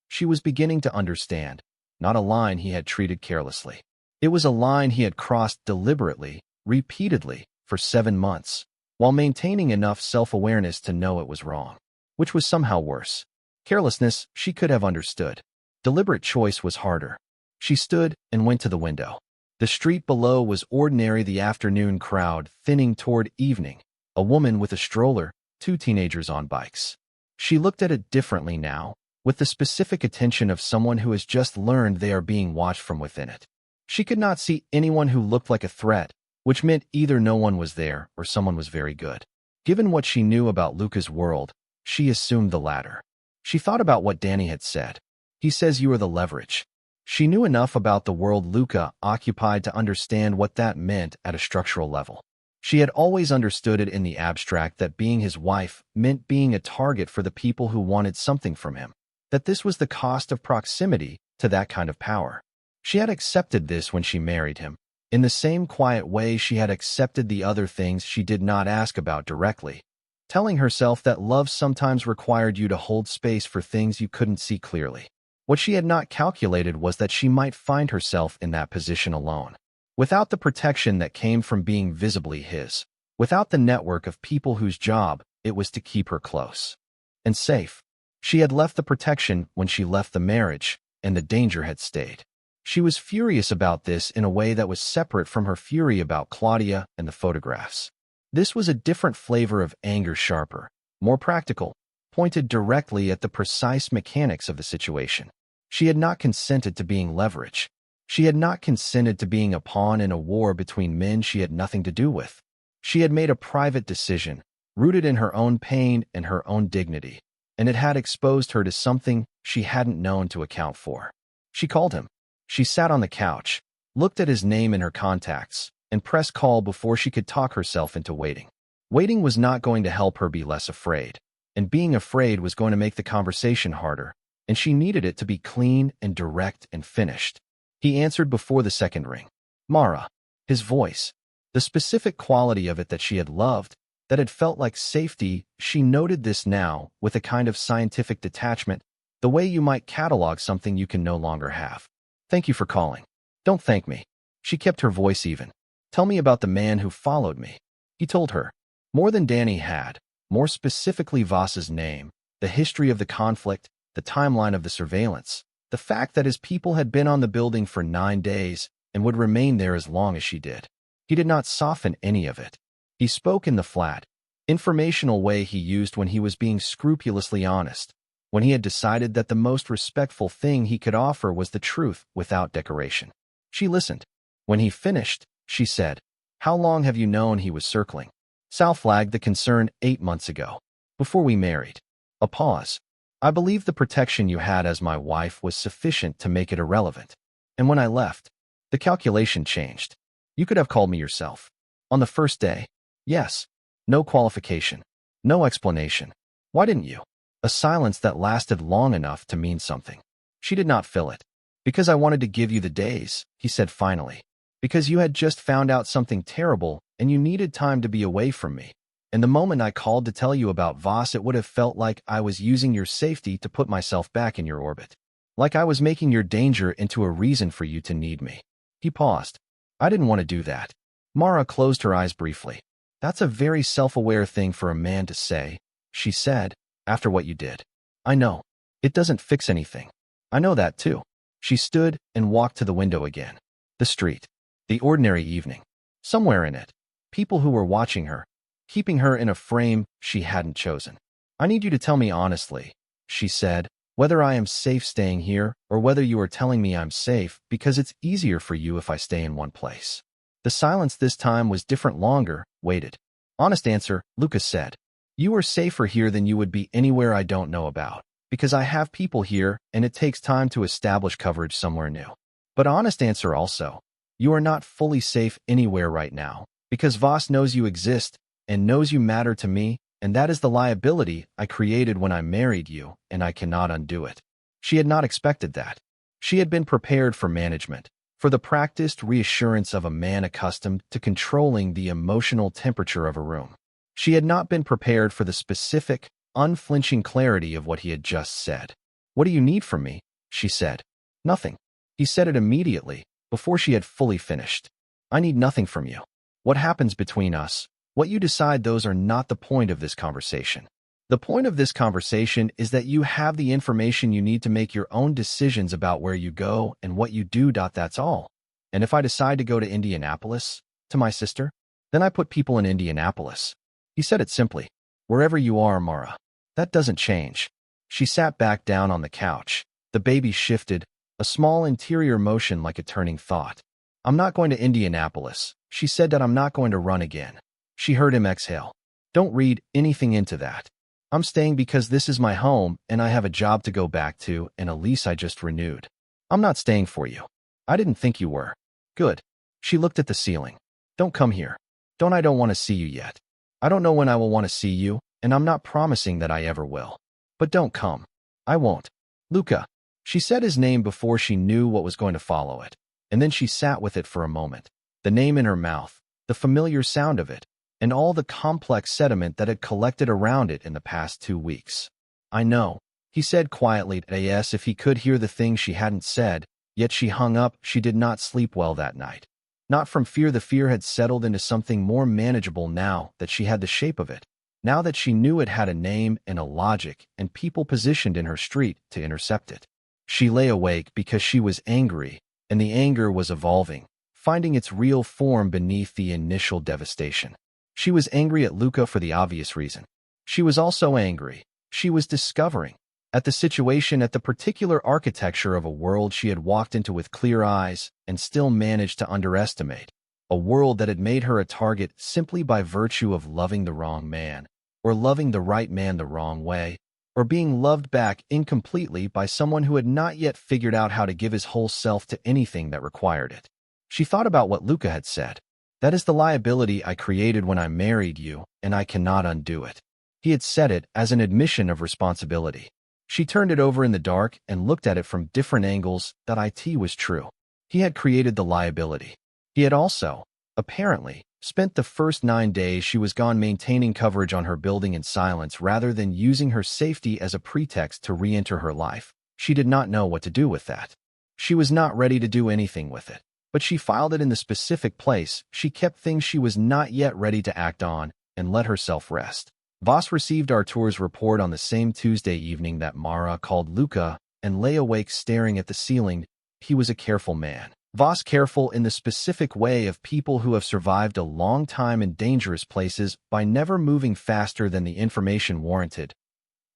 she was beginning to understand, not a line he had treated carelessly. It was a line he had crossed deliberately, repeatedly, for 7 months, while maintaining enough self-awareness to know it was wrong, which was somehow worse. Carelessness, she could have understood. Deliberate choice was harder. She stood and went to the window. The street below was ordinary, the afternoon crowd thinning toward evening, a woman with a stroller, 2 teenagers on bikes. She looked at it differently now, with the specific attention of someone who has just learned they are being watched from within it. She could not see anyone who looked like a threat, which meant either no one was there or someone was very good. Given what she knew about Luca's world, she assumed the latter. She thought about what Danny had said. He says you are the leverage. She knew enough about the world Luca occupied to understand what that meant at a structural level. She had always understood it in the abstract that being his wife meant being a target for the people who wanted something from him, that this was the cost of proximity to that kind of power. She had accepted this when she married him, in the same quiet way she had accepted the other things she did not ask about directly, telling herself that love sometimes required you to hold space for things you couldn't see clearly. What she had not calculated was that she might find herself in that position alone, without the protection that came from being visibly his, without the network of people whose job it was to keep her close and safe. She had left the protection when she left the marriage, and the danger had stayed. She was furious about this in a way that was separate from her fury about Claudia and the photographs. This was a different flavor of anger, sharper, more practical, pointed directly at the precise mechanics of the situation. She had not consented to being leverage. She had not consented to being a pawn in a war between men she had nothing to do with. She had made a private decision, rooted in her own pain and her own dignity, and it had exposed her to something she hadn't known to account for. She called him. She sat on the couch, looked at his name in her contacts, and pressed call before she could talk herself into waiting. Waiting was not going to help her be less afraid, and being afraid was going to make the conversation harder, and she needed it to be clean and direct and finished. He answered before the second ring. Mara. His voice. The specific quality of it that she had loved, that had felt like safety, she noted this now with a kind of scientific detachment, the way you might catalog something you can no longer have. Thank you for calling. Don't thank me. She kept her voice even. Tell me about the man who followed me. He told her. More than Danny had, more specifically Voss's name, the history of the conflict, the timeline of the surveillance, the fact that his people had been on the building for 9 days and would remain there as long as she did. He did not soften any of it. He spoke in the flat, informational way he used when he was being scrupulously honest, when he had decided that the most respectful thing he could offer was the truth without decoration. She listened. When he finished, she said, How long have you known he was circling? Sal flagged the concern 8 months ago, before we married. A pause. I believe the protection you had as my wife was sufficient to make it irrelevant. And when I left, the calculation changed. You could have called me yourself. On the first day. Yes. No qualification. No explanation. Why didn't you? A silence that lasted long enough to mean something. She did not fill it. Because I wanted to give you the days, he said finally. Because you had just found out something terrible and you needed time to be away from me. And the moment I called to tell you about Voss, it would have felt like I was using your safety to put myself back in your orbit. Like I was making your danger into a reason for you to need me. He paused. I didn't want to do that. Mara closed her eyes briefly. That's a very self-aware thing for a man to say, she said, after what you did. I know. It doesn't fix anything. I know that too. She stood and walked to the window again. The street. The ordinary evening. Somewhere in it. People who were watching her, keeping her in a frame she hadn't chosen. I need you to tell me honestly, she said, whether I am safe staying here or whether you are telling me I'm safe because it's easier for you if I stay in one place. The silence this time was different, longer, waited. Honest answer, Lucas said. You are safer here than you would be anywhere I don't know about, because I have people here and it takes time to establish coverage somewhere new. But honest answer also, you are not fully safe anywhere right now, because Voss knows you exist and knows you matter to me, and that is the liability I created when I married you, and I cannot undo it." She had not expected that. She had been prepared for management, for the practiced reassurance of a man accustomed to controlling the emotional temperature of a room. She had not been prepared for the specific, unflinching clarity of what he had just said. "What do you need from me?" she said. "Nothing." He said it immediately, before she had fully finished. "I need nothing from you. What happens between us, what you decide, those are not the point of this conversation. The point of this conversation is that you have the information you need to make your own decisions about where you go and what you do. That's all. And if I decide to go to Indianapolis, to my sister, then I put people in Indianapolis." He said it simply. "Wherever you are, Mara. That doesn't change." She sat back down on the couch. The baby shifted, a small interior motion like a turning thought. "I'm not going to Indianapolis." She said that. "I'm not going to run again." She heard him exhale. "Don't read anything into that. I'm staying because this is my home and I have a job to go back to and a lease I just renewed. I'm not staying for you. I didn't think you were." "Good." She looked at the ceiling. "Don't come here. I don't want to see you yet. I don't know when I will want to see you, and I'm not promising that I ever will. But don't come." "I won't." "Luca." She said his name before she knew what was going to follow it, and then she sat with it for a moment. The name in her mouth, the familiar sound of it, and all the complex sediment that had collected around it in the past 2 weeks. "I know," he said quietly, as if he could hear the things she hadn't said, yet she hung up. She did not sleep well that night. Not from fear. The fear had settled into something more manageable now that she had the shape of it, now that she knew it had a name and a logic and people positioned in her street to intercept it. She lay awake because she was angry, and the anger was evolving, finding its real form beneath the initial devastation. She was angry at Luca for the obvious reason. She was also angry. She was discovering, at the situation, at the particular architecture of a world she had walked into with clear eyes and still managed to underestimate, a world that had made her a target simply by virtue of loving the wrong man, or loving the right man the wrong way, or being loved back incompletely by someone who had not yet figured out how to give his whole self to anything that required it. She thought about what Luca had said. "That is the liability I created when I married you, and I cannot undo it." He had said it as an admission of responsibility. She turned it over in the dark and looked at it from different angles. That it was true. He had created the liability. He had also, apparently, spent the first 9 days she was gone maintaining coverage on her building in silence rather than using her safety as a pretext to re-enter her life. She did not know what to do with that. She was not ready to do anything with it. But she filed it in the specific place. She kept things she was not yet ready to act on and let herself rest. Voss received Artur's report on the same Tuesday evening that Mara called Luca and lay awake staring at the ceiling. He was a careful man. Voss careful in the specific way of people who have survived a long time in dangerous places by never moving faster than the information warranted.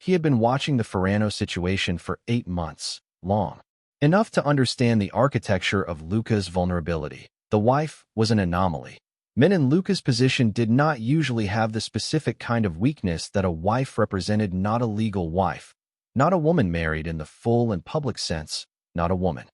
He had been watching the Ferrano situation for 8 months, long enough to understand the architecture of Luca's vulnerability. The wife was an anomaly. Men in Luca's position did not usually have the specific kind of weakness that a wife represented. Not a legal wife, not a woman married in the full and public sense, not a woman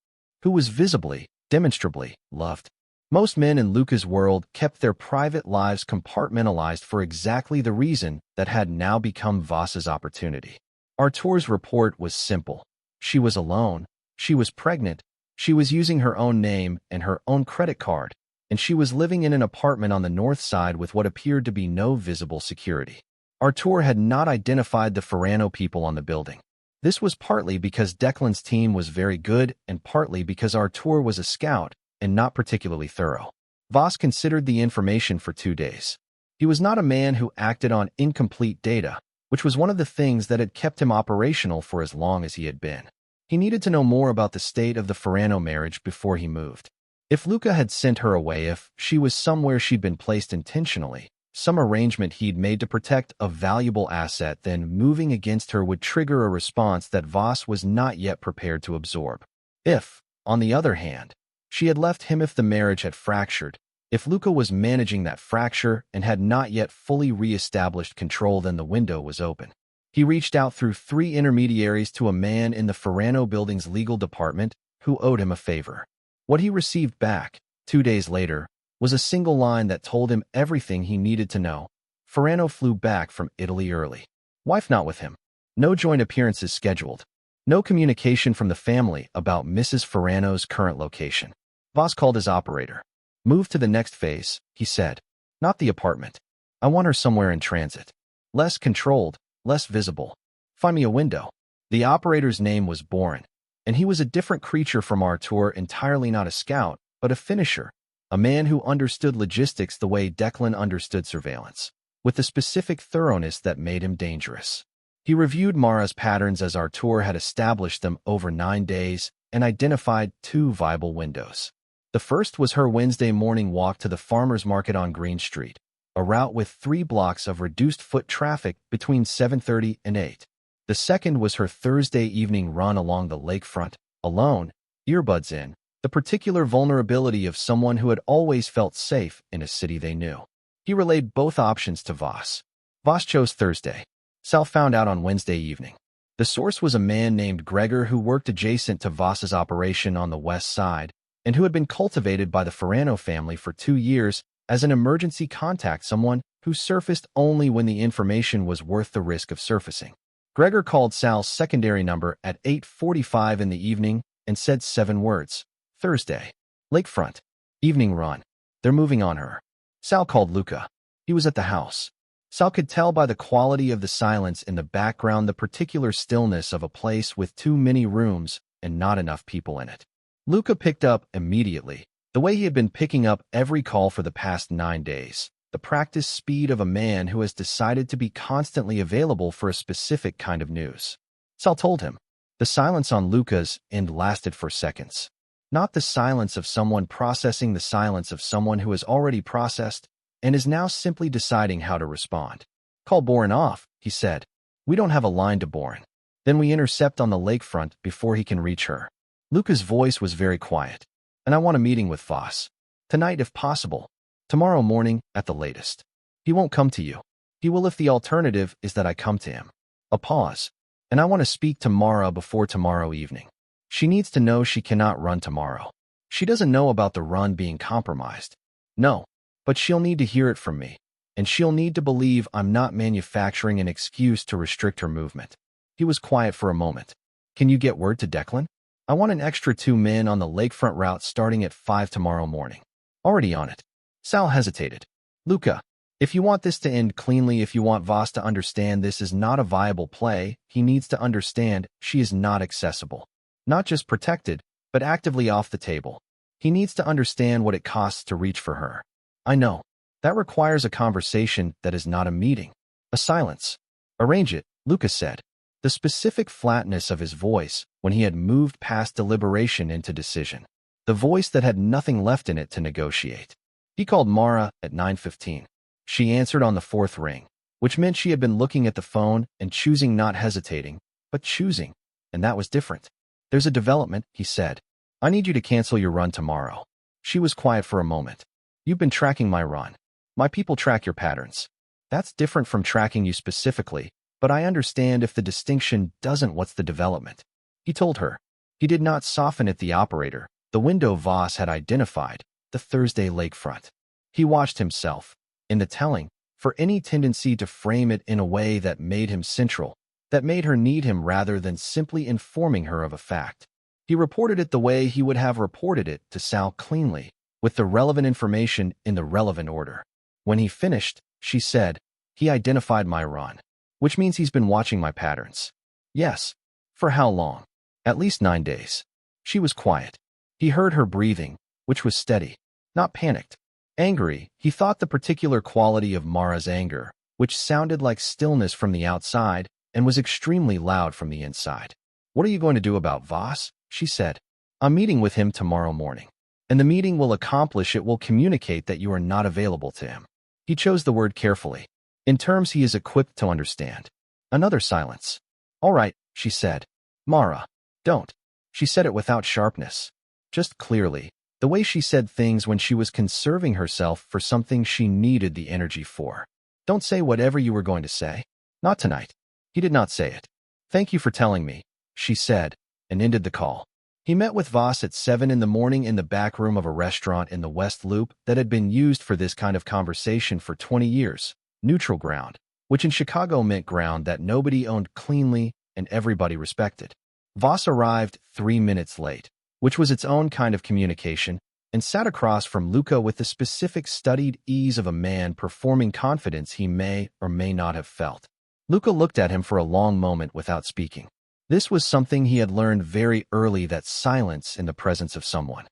who was visibly, demonstrably loved. Most men in Luca's world kept their private lives compartmentalized for exactly the reason that had now become Voss's opportunity. Artur's report was simple. She was alone. She was pregnant, she was using her own name and her own credit card, and she was living in an apartment on the north side with what appeared to be no visible security. Artur had not identified the Ferrano people on the building. This was partly because Declan's team was very good and partly because Artur was a scout and not particularly thorough. Voss considered the information for 2 days. He was not a man who acted on incomplete data, which was one of the things that had kept him operational for as long as he had been. He needed to know more about the state of the Ferrano marriage before he moved. If Luca had sent her away, if she was somewhere she'd been placed intentionally, some arrangement he'd made to protect a valuable asset, then moving against her would trigger a response that Voss was not yet prepared to absorb. If, on the other hand, she had left him, if the marriage had fractured, if Luca was managing that fracture and had not yet fully re-established control, then the window was open. He reached out through 3 intermediaries to a man in the Ferrano building's legal department who owed him a favor. What he received back, 2 days later, was a single line that told him everything he needed to know. Ferrano flew back from Italy early. Wife not with him. No joint appearances scheduled. No communication from the family about Mrs. Ferrano's current location. Voss called his operator. Move to the next phase, he said. Not the apartment. I want her somewhere in transit. Less controlled, less visible. Find me a window. The operator's name was Boren, and he was a different creature from our tour, entirely not a scout, but a finisher, a man who understood logistics the way Declan understood surveillance, with the specific thoroughness that made him dangerous. He reviewed Mara's patterns as our tour had established them over 9 days and identified 2 viable windows. The first was her Wednesday morning walk to the farmer's market on Green Street, a route with 3 blocks of reduced foot traffic between 7:30 and 8. The second was her Thursday evening run along the lakefront, alone, earbuds in, the particular vulnerability of someone who had always felt safe in a city they knew. He relayed both options to Voss. Voss chose Thursday. Sal found out on Wednesday evening. The source was a man named Gregor who worked adjacent to Voss's operation on the west side and who had been cultivated by the Ferrano family for 2 years as an emergency contact, someone who surfaced only when the information was worth the risk of surfacing. Gregor called Sal's secondary number at 8:45 in the evening and said 7 words. Thursday. Lakefront. Evening run. They're moving on her. Sal called Luca. He was at the house. Sal could tell by the quality of the silence in the background the particular stillness of a place with too many rooms and not enough people in it. Luca picked up immediately, the way he had been picking up every call for the past 9 days, the practiced speed of a man who has decided to be constantly available for a specific kind of news. Sal told him. The silence on Luca's end lasted for seconds. Not the silence of someone processing, the silence of someone who has already processed and is now simply deciding how to respond. Call Boren off, he said. We don't have a line to Boren. Then we intercept on the lakefront before he can reach her. Luca's voice was very quiet. And I want a meeting with Voss. Tonight if possible. Tomorrow morning at the latest. He won't come to you. He will if the alternative is that I come to him. A pause. And I want to speak to Mara before tomorrow evening. She needs to know she cannot run tomorrow. She doesn't know about the run being compromised. No, but she'll need to hear it from me. And she'll need to believe I'm not manufacturing an excuse to restrict her movement. He was quiet for a moment. Can you get word to Declan? I want an extra 2 men on the lakefront route starting at 5 tomorrow morning. Already on it. Sal hesitated. Luca, if you want this to end cleanly, if you want Voss to understand this is not a viable play, he needs to understand she is not accessible. Not just protected, but actively off the table. He needs to understand what it costs to reach for her. I know. That requires a conversation that is not a meeting. A silence. Arrange it, Luca said. The specific flatness of his voice when he had moved past deliberation into decision. The voice that had nothing left in it to negotiate. He called Mara at 9:15. She answered on the 4th ring, which meant she had been looking at the phone and choosing, not hesitating, but choosing, and that was different. There's a development, he said. I need you to cancel your run tomorrow. She was quiet for a moment. You've been tracking my run. My people track your patterns. That's different from tracking you specifically, but I understand if the distinction doesn't. What's the development? He told her. He did not soften at the operator, the window Voss had identified, the Thursday lakefront. He watched himself, in the telling, for any tendency to frame it in a way that made him central, that made her need him rather than simply informing her of a fact. He reported it the way he would have reported it to Sal, cleanly, with the relevant information in the relevant order. When he finished, she said, he identified my run, which means he's been watching my patterns. Yes. For how long? At least 9 days. She was quiet. He heard her breathing, which was steady, not panicked. Angry, he thought the particular quality of Mara's anger, which sounded like stillness from the outside, and was extremely loud from the inside. What are you going to do about Voss? She said. I'm meeting with him tomorrow morning. And the meeting will accomplish it, will communicate that you are not available to him. He chose the word carefully, in terms he is equipped to understand. Another silence. All right, she said. Mara, don't. She said it without sharpness. Just clearly, the way she said things when she was conserving herself for something she needed the energy for. Don't say whatever you were going to say. Not tonight. He did not say it. Thank you for telling me, she said, and ended the call. He met with Voss at 7 in the morning in the back room of a restaurant in the West Loop that had been used for this kind of conversation for 20 years, neutral ground, which in Chicago meant ground that nobody owned cleanly and everybody respected. Voss arrived 3 minutes late, which was its own kind of communication, and sat across from Luca with the specific studied ease of a man performing confidence he may or may not have felt. Luca looked at him for a long moment without speaking. This was something he had learned very early, that silence in the presence of someone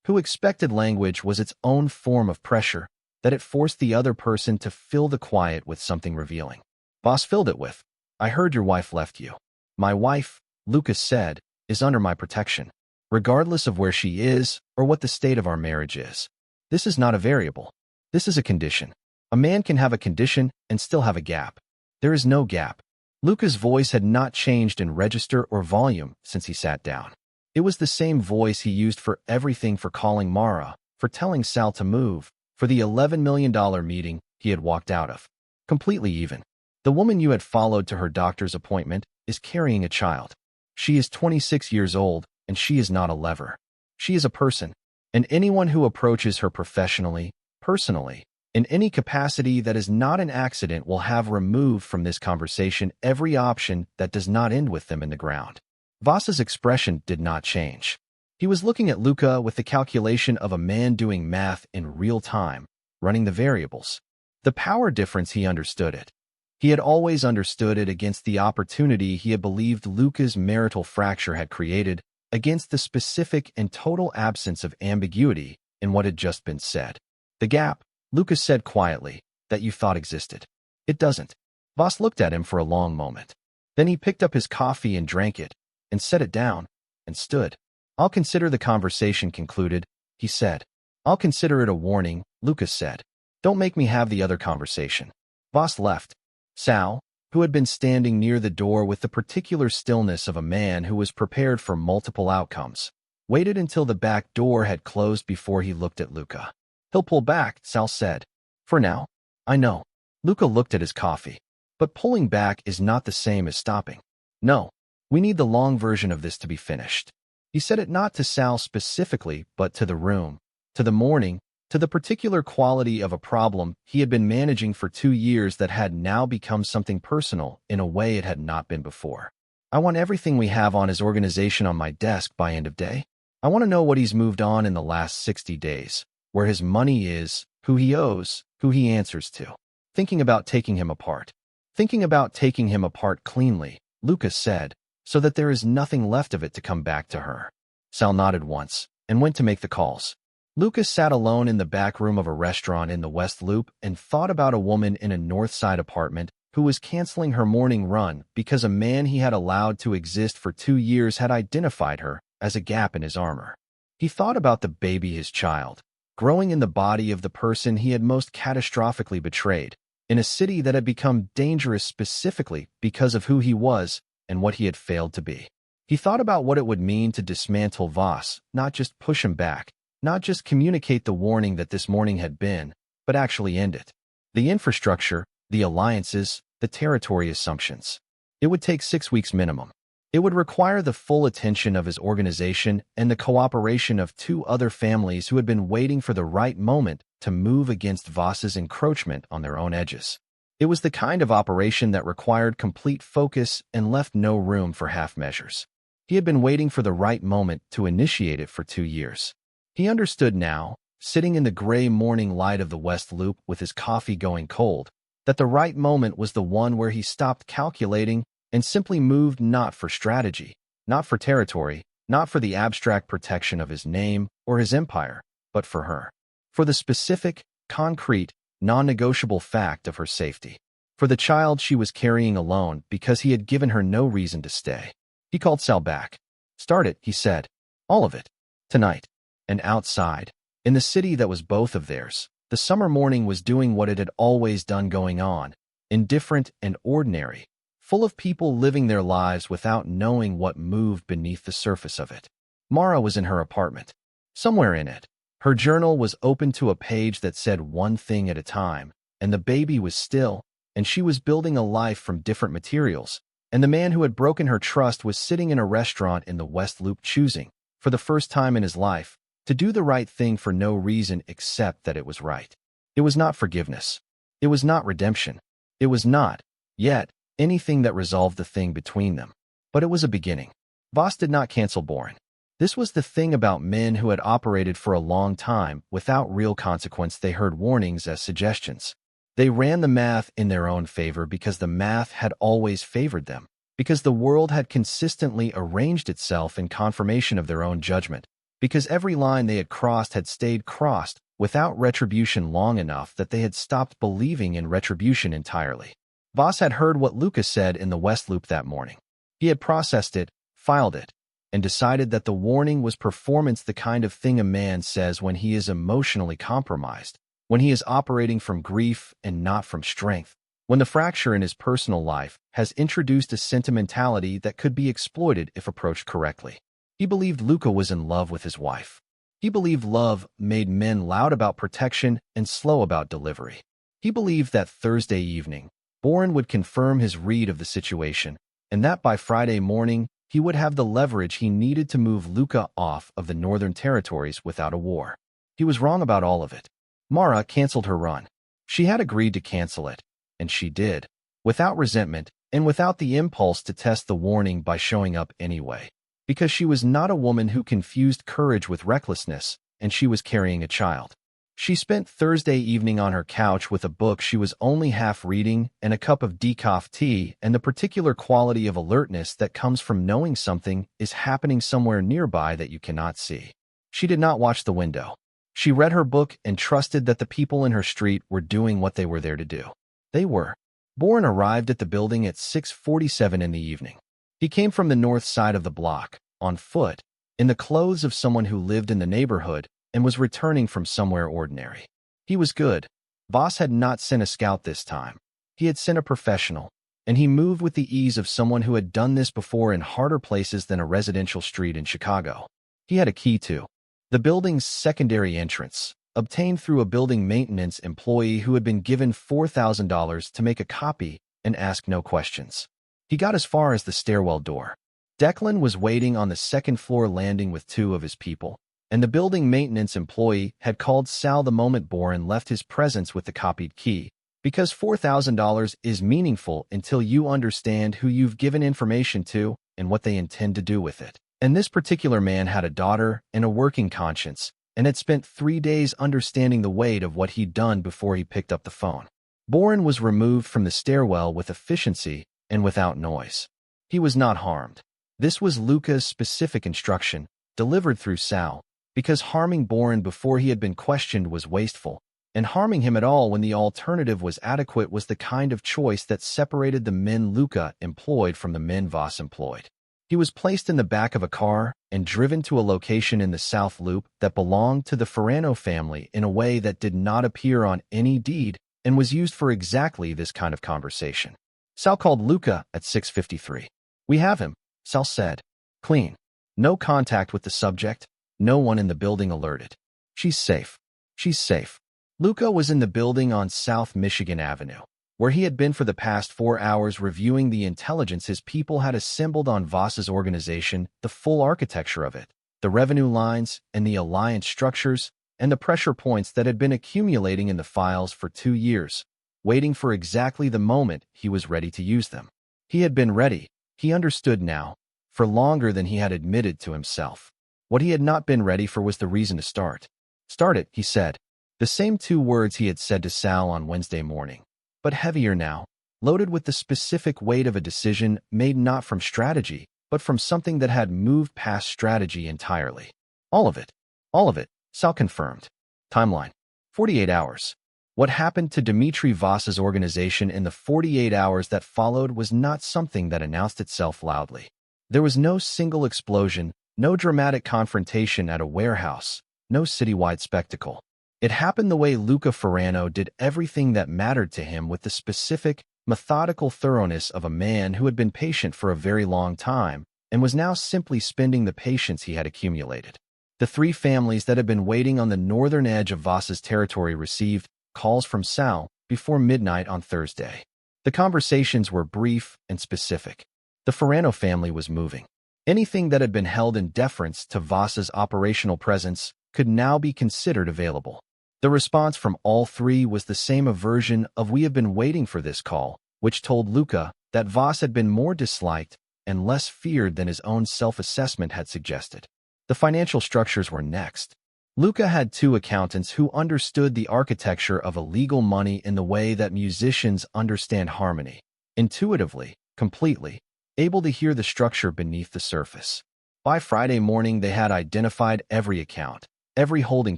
who expected language was its own form of pressure, that it forced the other person to fill the quiet with something revealing. Voss filled it with, "I heard your wife left you." "My wife," Lucas said, "is under my protection, regardless of where she is or what the state of our marriage is. This is not a variable. This is a condition. A man can have a condition and still have a gap. There is no gap." Luca's voice had not changed in register or volume since he sat down. It was the same voice he used for everything, for calling Mara, for telling Sal to move, for the $11 million meeting he had walked out of. Completely even. "The woman you had followed to her doctor's appointment is carrying a child. She is 26 years old, and she is not a lever. She is a person, and anyone who approaches her professionally, personally, in any capacity that is not an accident will have removed from this conversation every option that does not end with them in the ground." Voss's expression did not change. He was looking at Luca with the calculation of a man doing math in real time, running the variables. The power difference, he understood it. He had always understood it against the opportunity he had believed Luca's marital fracture had created, against the specific and total absence of ambiguity in what had just been said. "The gap," Luca said quietly, "that you thought existed. It doesn't." Voss looked at him for a long moment. Then he picked up his coffee and drank it, and set it down, and stood. "I'll consider the conversation concluded," he said. "I'll consider it a warning," Lucas said. "Don't make me have the other conversation." Voss left. Sal, who had been standing near the door with the particular stillness of a man who was prepared for multiple outcomes, waited until the back door had closed before he looked at Luca. "He'll pull back," Sal said. "For now." "I know." Luca looked at his coffee. "But pulling back is not the same as stopping. No. We need the long version of this to be finished." He said it not to Sal specifically, but to the room, to the morning, to the particular quality of a problem he had been managing for 2 years that had now become something personal in a way it had not been before. "I want everything we have on his organization on my desk by end of day. I want to know what he's moved on in the last 60 days, where his money is, who he owes, who he answers to. Thinking about taking him apart. Thinking about taking him apart cleanly," Lucas said, "so that there is nothing left of it to come back to her." Sal nodded once, and went to make the calls. Lucas sat alone in the back room of a restaurant in the West Loop and thought about a woman in a North Side apartment who was canceling her morning run because a man he had allowed to exist for 2 years had identified her as a gap in his armor. He thought about the baby, his child, growing in the body of the person he had most catastrophically betrayed, in a city that had become dangerous specifically because of who he was and what he had failed to be. He thought about what it would mean to dismantle Voss, not just push him back, not just communicate the warning that this morning had been, but actually end it. The infrastructure, the alliances, the territory assumptions. It would take 6 weeks minimum. It would require the full attention of his organization and the cooperation of 2 other families who had been waiting for the right moment to move against Voss's encroachment on their own edges. It was the kind of operation that required complete focus and left no room for half measures. He had been waiting for the right moment to initiate it for 2 years. He understood now, sitting in the gray morning light of the West Loop with his coffee going cold, that the right moment was the one where he stopped calculating and simply moved, not for strategy, not for territory, not for the abstract protection of his name or his empire, but for her. For the specific, concrete, non-negotiable fact of her safety. For the child she was carrying alone because he had given her no reason to stay. He called Sal back. "Start it," he said. "All of it. Tonight." And outside, in the city that was both of theirs, the summer morning was doing what it had always done, going on, indifferent and ordinary, full of people living their lives without knowing what moved beneath the surface of it. Mara was in her apartment. Somewhere in it, her journal was open to a page that said one thing at a time, and the baby was still, and she was building a life from different materials, and the man who had broken her trust was sitting in a restaurant in the West Loop choosing, for the first time in his life, to do the right thing for no reason except that it was right. It was not forgiveness. It was not redemption. It was not, yet, anything that resolved the thing between them. But it was a beginning. Voss did not cancel Boren. This was the thing about men who had operated for a long time without real consequence. They heard warnings as suggestions. They ran the math in their own favor because the math had always favored them, because the world had consistently arranged itself in confirmation of their own judgment, because every line they had crossed had stayed crossed without retribution long enough that they had stopped believing in retribution entirely. Voss had heard what Luca said in the West Loop that morning. He had processed it, filed it, and decided that the warning was performance, the kind of thing a man says when he is emotionally compromised, when he is operating from grief and not from strength, when the fracture in his personal life has introduced a sentimentality that could be exploited if approached correctly. He believed Luca was in love with his wife. He believed love made men loud about protection and slow about delivery. He believed that Thursday evening, Boren would confirm his read of the situation, and that by Friday morning, he would have the leverage he needed to move Luca off of the Northern Territories without a war. He was wrong about all of it. Mara canceled her run. She had agreed to cancel it, and she did, without resentment and without the impulse to test the warning by showing up anyway, because she was not a woman who confused courage with recklessness, and she was carrying a child. She spent Thursday evening on her couch with a book she was only half reading and a cup of decaf tea and the particular quality of alertness that comes from knowing something is happening somewhere nearby that you cannot see. She did not watch the window. She read her book and trusted that the people in her street were doing what they were there to do. They were. Boren arrived at the building at 6:47 in the evening. He came from the north side of the block, on foot, in the clothes of someone who lived in the neighborhood and was returning from somewhere ordinary. He was good. Voss had not sent a scout this time. He had sent a professional, and he moved with the ease of someone who had done this before in harder places than a residential street in Chicago. He had a key to the building's secondary entrance, obtained through a building maintenance employee who had been given $4,000 to make a copy and ask no questions. He got as far as the stairwell door. Declan was waiting on the second-floor landing with two of his people, and the building maintenance employee had called Sal the moment Boren left his presence with the copied key, because $4,000 is meaningful until you understand who you've given information to and what they intend to do with it. And this particular man had a daughter and a working conscience, and had spent 3 days understanding the weight of what he'd done before he picked up the phone. Boren was removed from the stairwell with efficiency and without noise. He was not harmed. This was Luca's specific instruction, delivered through Sal, because harming Boren before he had been questioned was wasteful, and harming him at all when the alternative was adequate was the kind of choice that separated the men Luca employed from the men Voss employed. He was placed in the back of a car and driven to a location in the South Loop that belonged to the Ferrano family in a way that did not appear on any deed and was used for exactly this kind of conversation. Sal called Luca at 6:53. "We have him," Sal said. "Clean. No contact with the subject. No one in the building alerted. She's safe. She's safe." Luca was in the building on South Michigan Avenue, where he had been for the past 4 hours reviewing the intelligence his people had assembled on Voss's organization, the full architecture of it, the revenue lines and the alliance structures, and the pressure points that had been accumulating in the files for 2 years, waiting for exactly the moment he was ready to use them. He had been ready, he understood now, for longer than he had admitted to himself. What he had not been ready for was the reason to start. "Start it," he said. The same 2 words he had said to Sal on Wednesday morning, but heavier now, loaded with the specific weight of a decision made not from strategy, but from something that had moved past strategy entirely. All of it, Sal confirmed. Timeline: 48 hours. What happened to Dmitry Voss's organization in the 48 hours that followed was not something that announced itself loudly. There was no single explosion, no dramatic confrontation at a warehouse, no citywide spectacle. It happened the way Luca Ferrano did everything that mattered to him with the specific, methodical thoroughness of a man who had been patient for a very long time and was now simply spending the patience he had accumulated. The 3 families that had been waiting on the northern edge of Voss's territory received calls from Sal before midnight on Thursday. The conversations were brief and specific. The Ferrano family was moving. Anything that had been held in deference to Voss's operational presence could now be considered available. The response from all three was the same aversion of "we have been waiting for this call," which told Luca that Voss had been more disliked and less feared than his own self-assessment had suggested. The financial structures were next. Luca had two accountants who understood the architecture of illegal money in the way that musicians understand harmony, intuitively, completely, able to hear the structure beneath the surface. By Friday morning, they had identified every account, every holding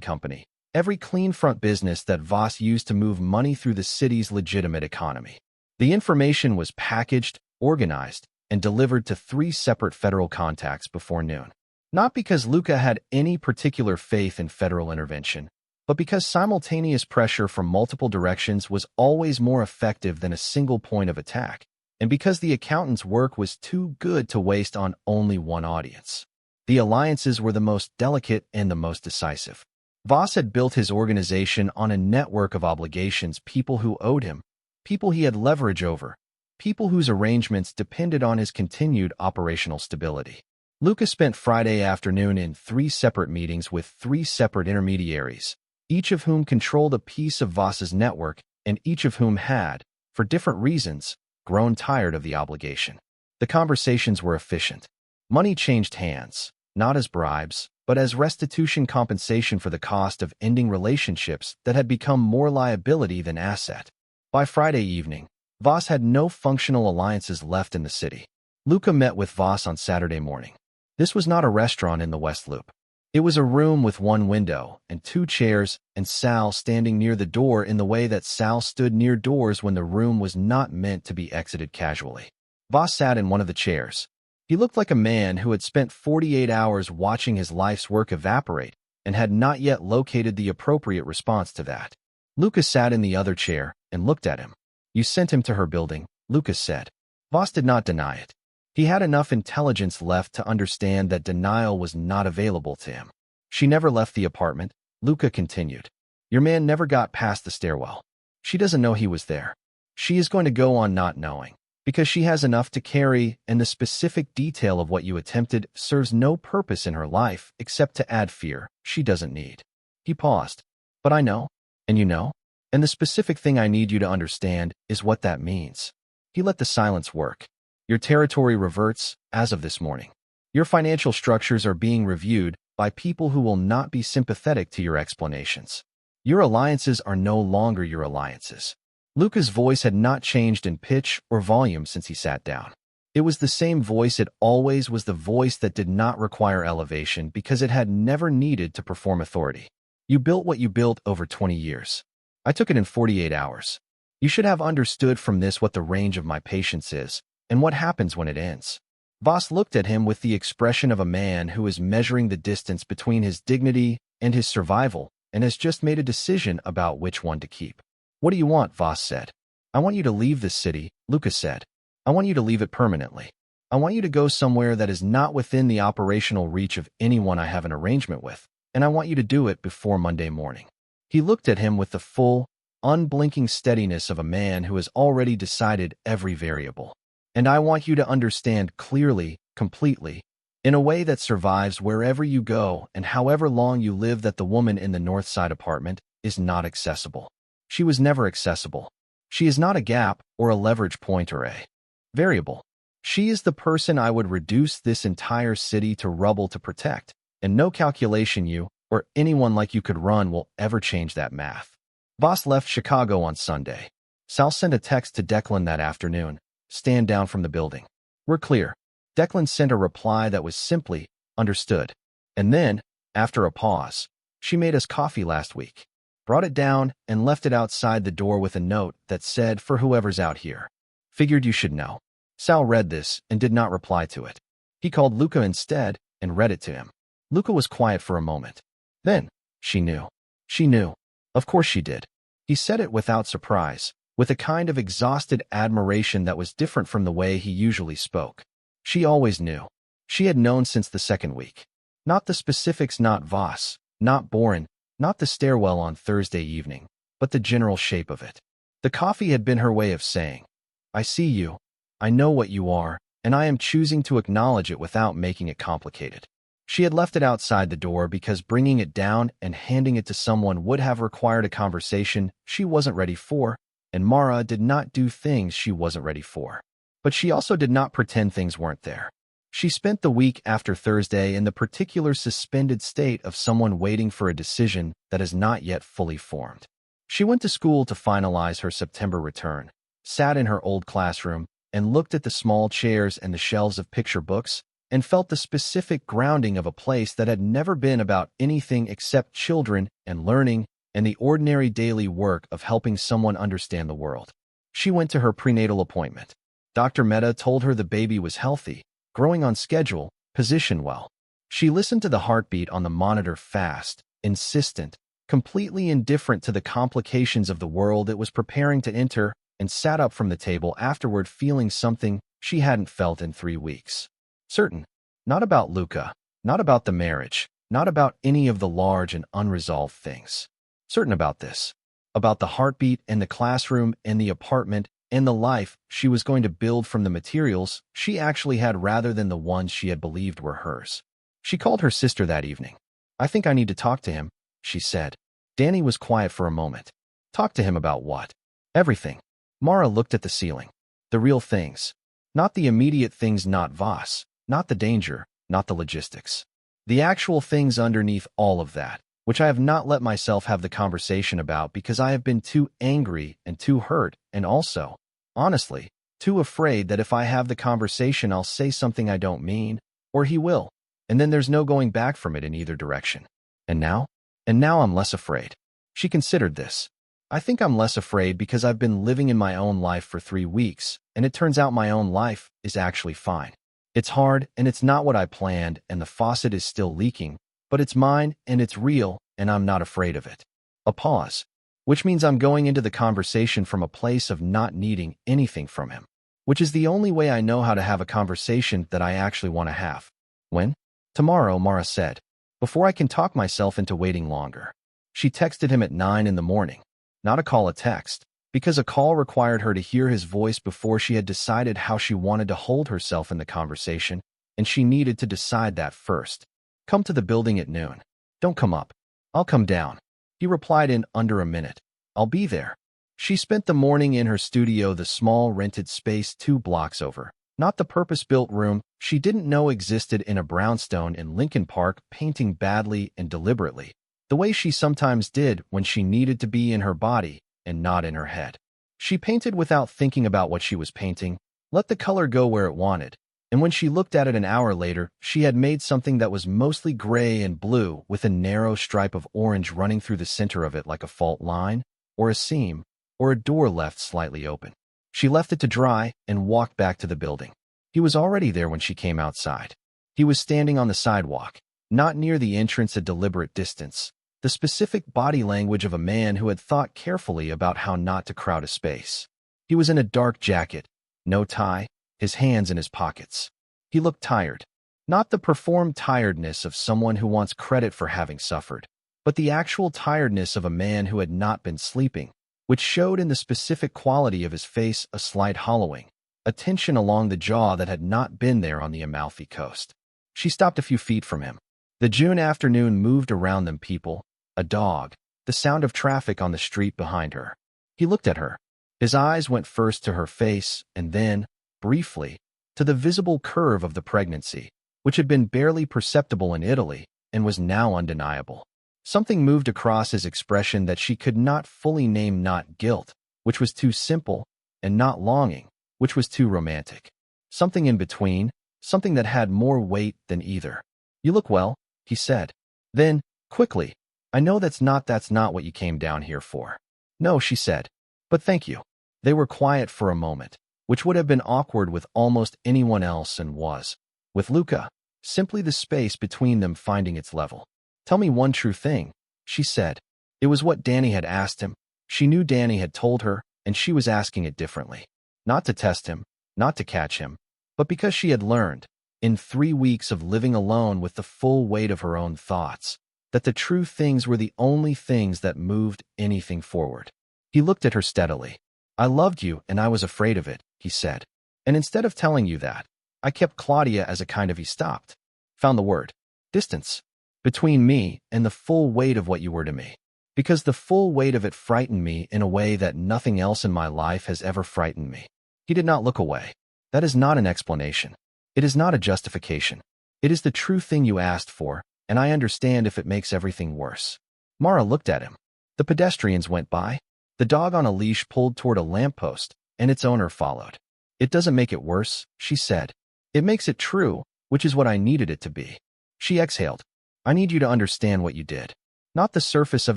company, every clean front business that Voss used to move money through the city's legitimate economy. The information was packaged, organized, and delivered to three separate federal contacts before noon. Not because Luca had any particular faith in federal intervention, but because simultaneous pressure from multiple directions was always more effective than a single point of attack, and because the accountant's work was too good to waste on only one audience. The alliances were the most delicate and the most decisive. Voss had built his organization on a network of obligations, people who owed him, people he had leverage over, people whose arrangements depended on his continued operational stability. Luca spent Friday afternoon in three separate meetings with three separate intermediaries, each of whom controlled a piece of Voss's network and each of whom had, for different reasons, grown tired of the obligation. The conversations were efficient. Money changed hands, not as bribes, but as restitution compensation for the cost of ending relationships that had become more liability than asset. By Friday evening, Voss had no functional alliances left in the city. Luca met with Voss on Saturday morning. This was not a restaurant in the West Loop. It was a room with one window and two chairs, and Sal standing near the door in the way that Sal stood near doors when the room was not meant to be exited casually. Voss sat in one of the chairs. He looked like a man who had spent 48 hours watching his life's work evaporate and had not yet located the appropriate response to that. Luca sat in the other chair and looked at him. "You sent him to her building," Luca said. Voss did not deny it. He had enough intelligence left to understand that denial was not available to him. "She never left the apartment," Luca continued. "Your man never got past the stairwell. She doesn't know he was there. She is going to go on not knowing, because she has enough to carry, and the specific detail of what you attempted serves no purpose in her life except to add fear she doesn't need." He paused. "But I know, and you know, and the specific thing I need you to understand is what that means." He let the silence work. "Your territory reverts as of this morning. Your financial structures are being reviewed by people who will not be sympathetic to your explanations. Your alliances are no longer your alliances." Luca's voice had not changed in pitch or volume since he sat down. It was the same voice. It always was the voice that did not require elevation because it had never needed to perform authority. "You built what you built over 20 years. I took it in 48 hours. You should have understood from this what the range of my patience is, and what happens when it ends." Voss looked at him with the expression of a man who is measuring the distance between his dignity and his survival and has just made a decision about which one to keep. "What do you want?" Voss said. "I want you to leave this city," Luca said. "I want you to leave it permanently. I want you to go somewhere that is not within the operational reach of anyone I have an arrangement with, and I want you to do it before Monday morning." He looked at him with the full, unblinking steadiness of a man who has already decided every variable. "And I want you to understand clearly, completely, in a way that survives wherever you go and however long you live, that the woman in the North Side apartment is not accessible. She was never accessible. She is not a gap or a leverage point or a variable. She is the person I would reduce this entire city to rubble to protect, and no calculation you or anyone like you could run will ever change that math." Voss left Chicago on Sunday. Sal sent a text to Declan that afternoon. "Stand down from the building. We're clear." Declan sent a reply that was simply, "Understood." And then, after a pause, "She made us coffee last week. Brought it down and left it outside the door with a note that said, 'For whoever's out here. Figured you should know.'" Sal read this and did not reply to it. He called Luca instead and read it to him. Luca was quiet for a moment. Then, "She knew. She knew. Of course she did." He said it without surprise, with a kind of exhausted admiration that was different from the way he usually spoke. "She always knew. She had known since the second week. Not the specifics, not Voss, not Boren, not the stairwell on Thursday evening, but the general shape of it. The coffee had been her way of saying, 'I see you, I know what you are, and I am choosing to acknowledge it without making it complicated.' She had left it outside the door because bringing it down and handing it to someone would have required a conversation she wasn't ready for, and Mara did not do things she wasn't ready for. But she also did not pretend things weren't there. She spent the week after Thursday in the particular suspended state of someone waiting for a decision that is not yet fully formed. She went to school to finalize her September return, sat in her old classroom, and looked at the small chairs and the shelves of picture books, and felt the specific grounding of a place that had never been about anything except children and learning and the ordinary daily work of helping someone understand the world. She went to her prenatal appointment. Dr. Mehta told her the baby was healthy, growing on schedule, positioned well. She listened to the heartbeat on the monitor fast, insistent, completely indifferent to the complications of the world it was preparing to enter, and sat up from the table afterward feeling something she hadn't felt in 3 weeks. Certain. Not about Luca, not about the marriage, not about any of the large and unresolved things. Certain about this. About the heartbeat and the classroom and the apartment and the life she was going to build from the materials she actually had rather than the ones she had believed were hers. She called her sister that evening. "I think I need to talk to him," she said. Danny was quiet for a moment. "Talk to him about what?" "Everything." Mara looked at the ceiling. "The real things. Not the immediate things, not Voss. Not the danger, not the logistics. The actual things underneath all of that, which I have not let myself have the conversation about because I have been too angry and too hurt and also, honestly, too afraid that if I have the conversation I'll say something I don't mean, or he will, and then there's no going back from it in either direction. And now? And now I'm less afraid." She considered this. "I think I'm less afraid because I've been living in my own life for 3 weeks, and it turns out my own life is actually fine. It's hard, and it's not what I planned, and the faucet is still leaking, but it's mine, and it's real, and I'm not afraid of it." A pause. "Which means I'm going into the conversation from a place of not needing anything from him. Which is the only way I know how to have a conversation that I actually want to have." "When?" "Tomorrow," Mara said, "before I can talk myself into waiting longer." She texted him at 9 in the morning. Not a call, a text, because a call required her to hear his voice before she had decided how she wanted to hold herself in the conversation, and she needed to decide that first. "Come to the building at noon." "Don't come up. I'll come down." He replied in under a minute. "I'll be there." She spent the morning in her studio, the small rented space 2 blocks over, not the purpose-built room she didn't know existed in a brownstone in Lincoln Park, painting badly and deliberately, the way she sometimes did when she needed to be in her body and not in her head. She painted without thinking about what she was painting, let the color go where it wanted, and when she looked at it an hour later, she had made something that was mostly gray and blue with a narrow stripe of orange running through the center of it like a fault line, or a seam, or a door left slightly open. She left it to dry and walked back to the building. He was already there when she came outside. He was standing on the sidewalk, not near the entrance, a deliberate distance, the specific body language of a man who had thought carefully about how not to crowd a space. He was in a dark jacket, no tie, his hands in his pockets. He looked tired. Not the performed tiredness of someone who wants credit for having suffered, but the actual tiredness of a man who had not been sleeping, which showed in the specific quality of his face, a slight hollowing, a tension along the jaw that had not been there on the Amalfi Coast. She stopped a few feet from him. The June afternoon moved around them, people, a dog, the sound of traffic on the street behind her. He looked at her. His eyes went first to her face and then, briefly, to the visible curve of the pregnancy, which had been barely perceptible in Italy and was now undeniable. Something moved across his expression that she could not fully name, not guilt, which was too simple, and not longing, which was too romantic. Something in between, something that had more weight than either. "You look well," he said. Then, quickly, "I know that's not what you came down here for." "No," she said, "but thank you." They were quiet for a moment, which would have been awkward with almost anyone else and was, with Luca, simply the space between them finding its level. "Tell me one true thing," she said. It was what Danny had asked him. She knew Danny had told her, and she was asking it differently. Not to test him, not to catch him, but because she had learned, in 3 weeks of living alone with the full weight of her own thoughts, that the true things were the only things that moved anything forward. He looked at her steadily. "I loved you, and I was afraid of it," he said. "And instead of telling you that, I kept Claudia as a kind of..." He stopped. Found the word. Distance. Between me and the full weight of what you were to me. Because the full weight of it frightened me in a way that nothing else in my life has ever frightened me. He did not look away. That is not an explanation. It is not a justification. It is the true thing you asked for, and I understand if it makes everything worse. Mara looked at him. The pedestrians went by. The dog on a leash pulled toward a lamppost, and its owner followed. It doesn't make it worse, she said. It makes it true, which is what I needed it to be. She exhaled. I need you to understand what you did. Not the surface of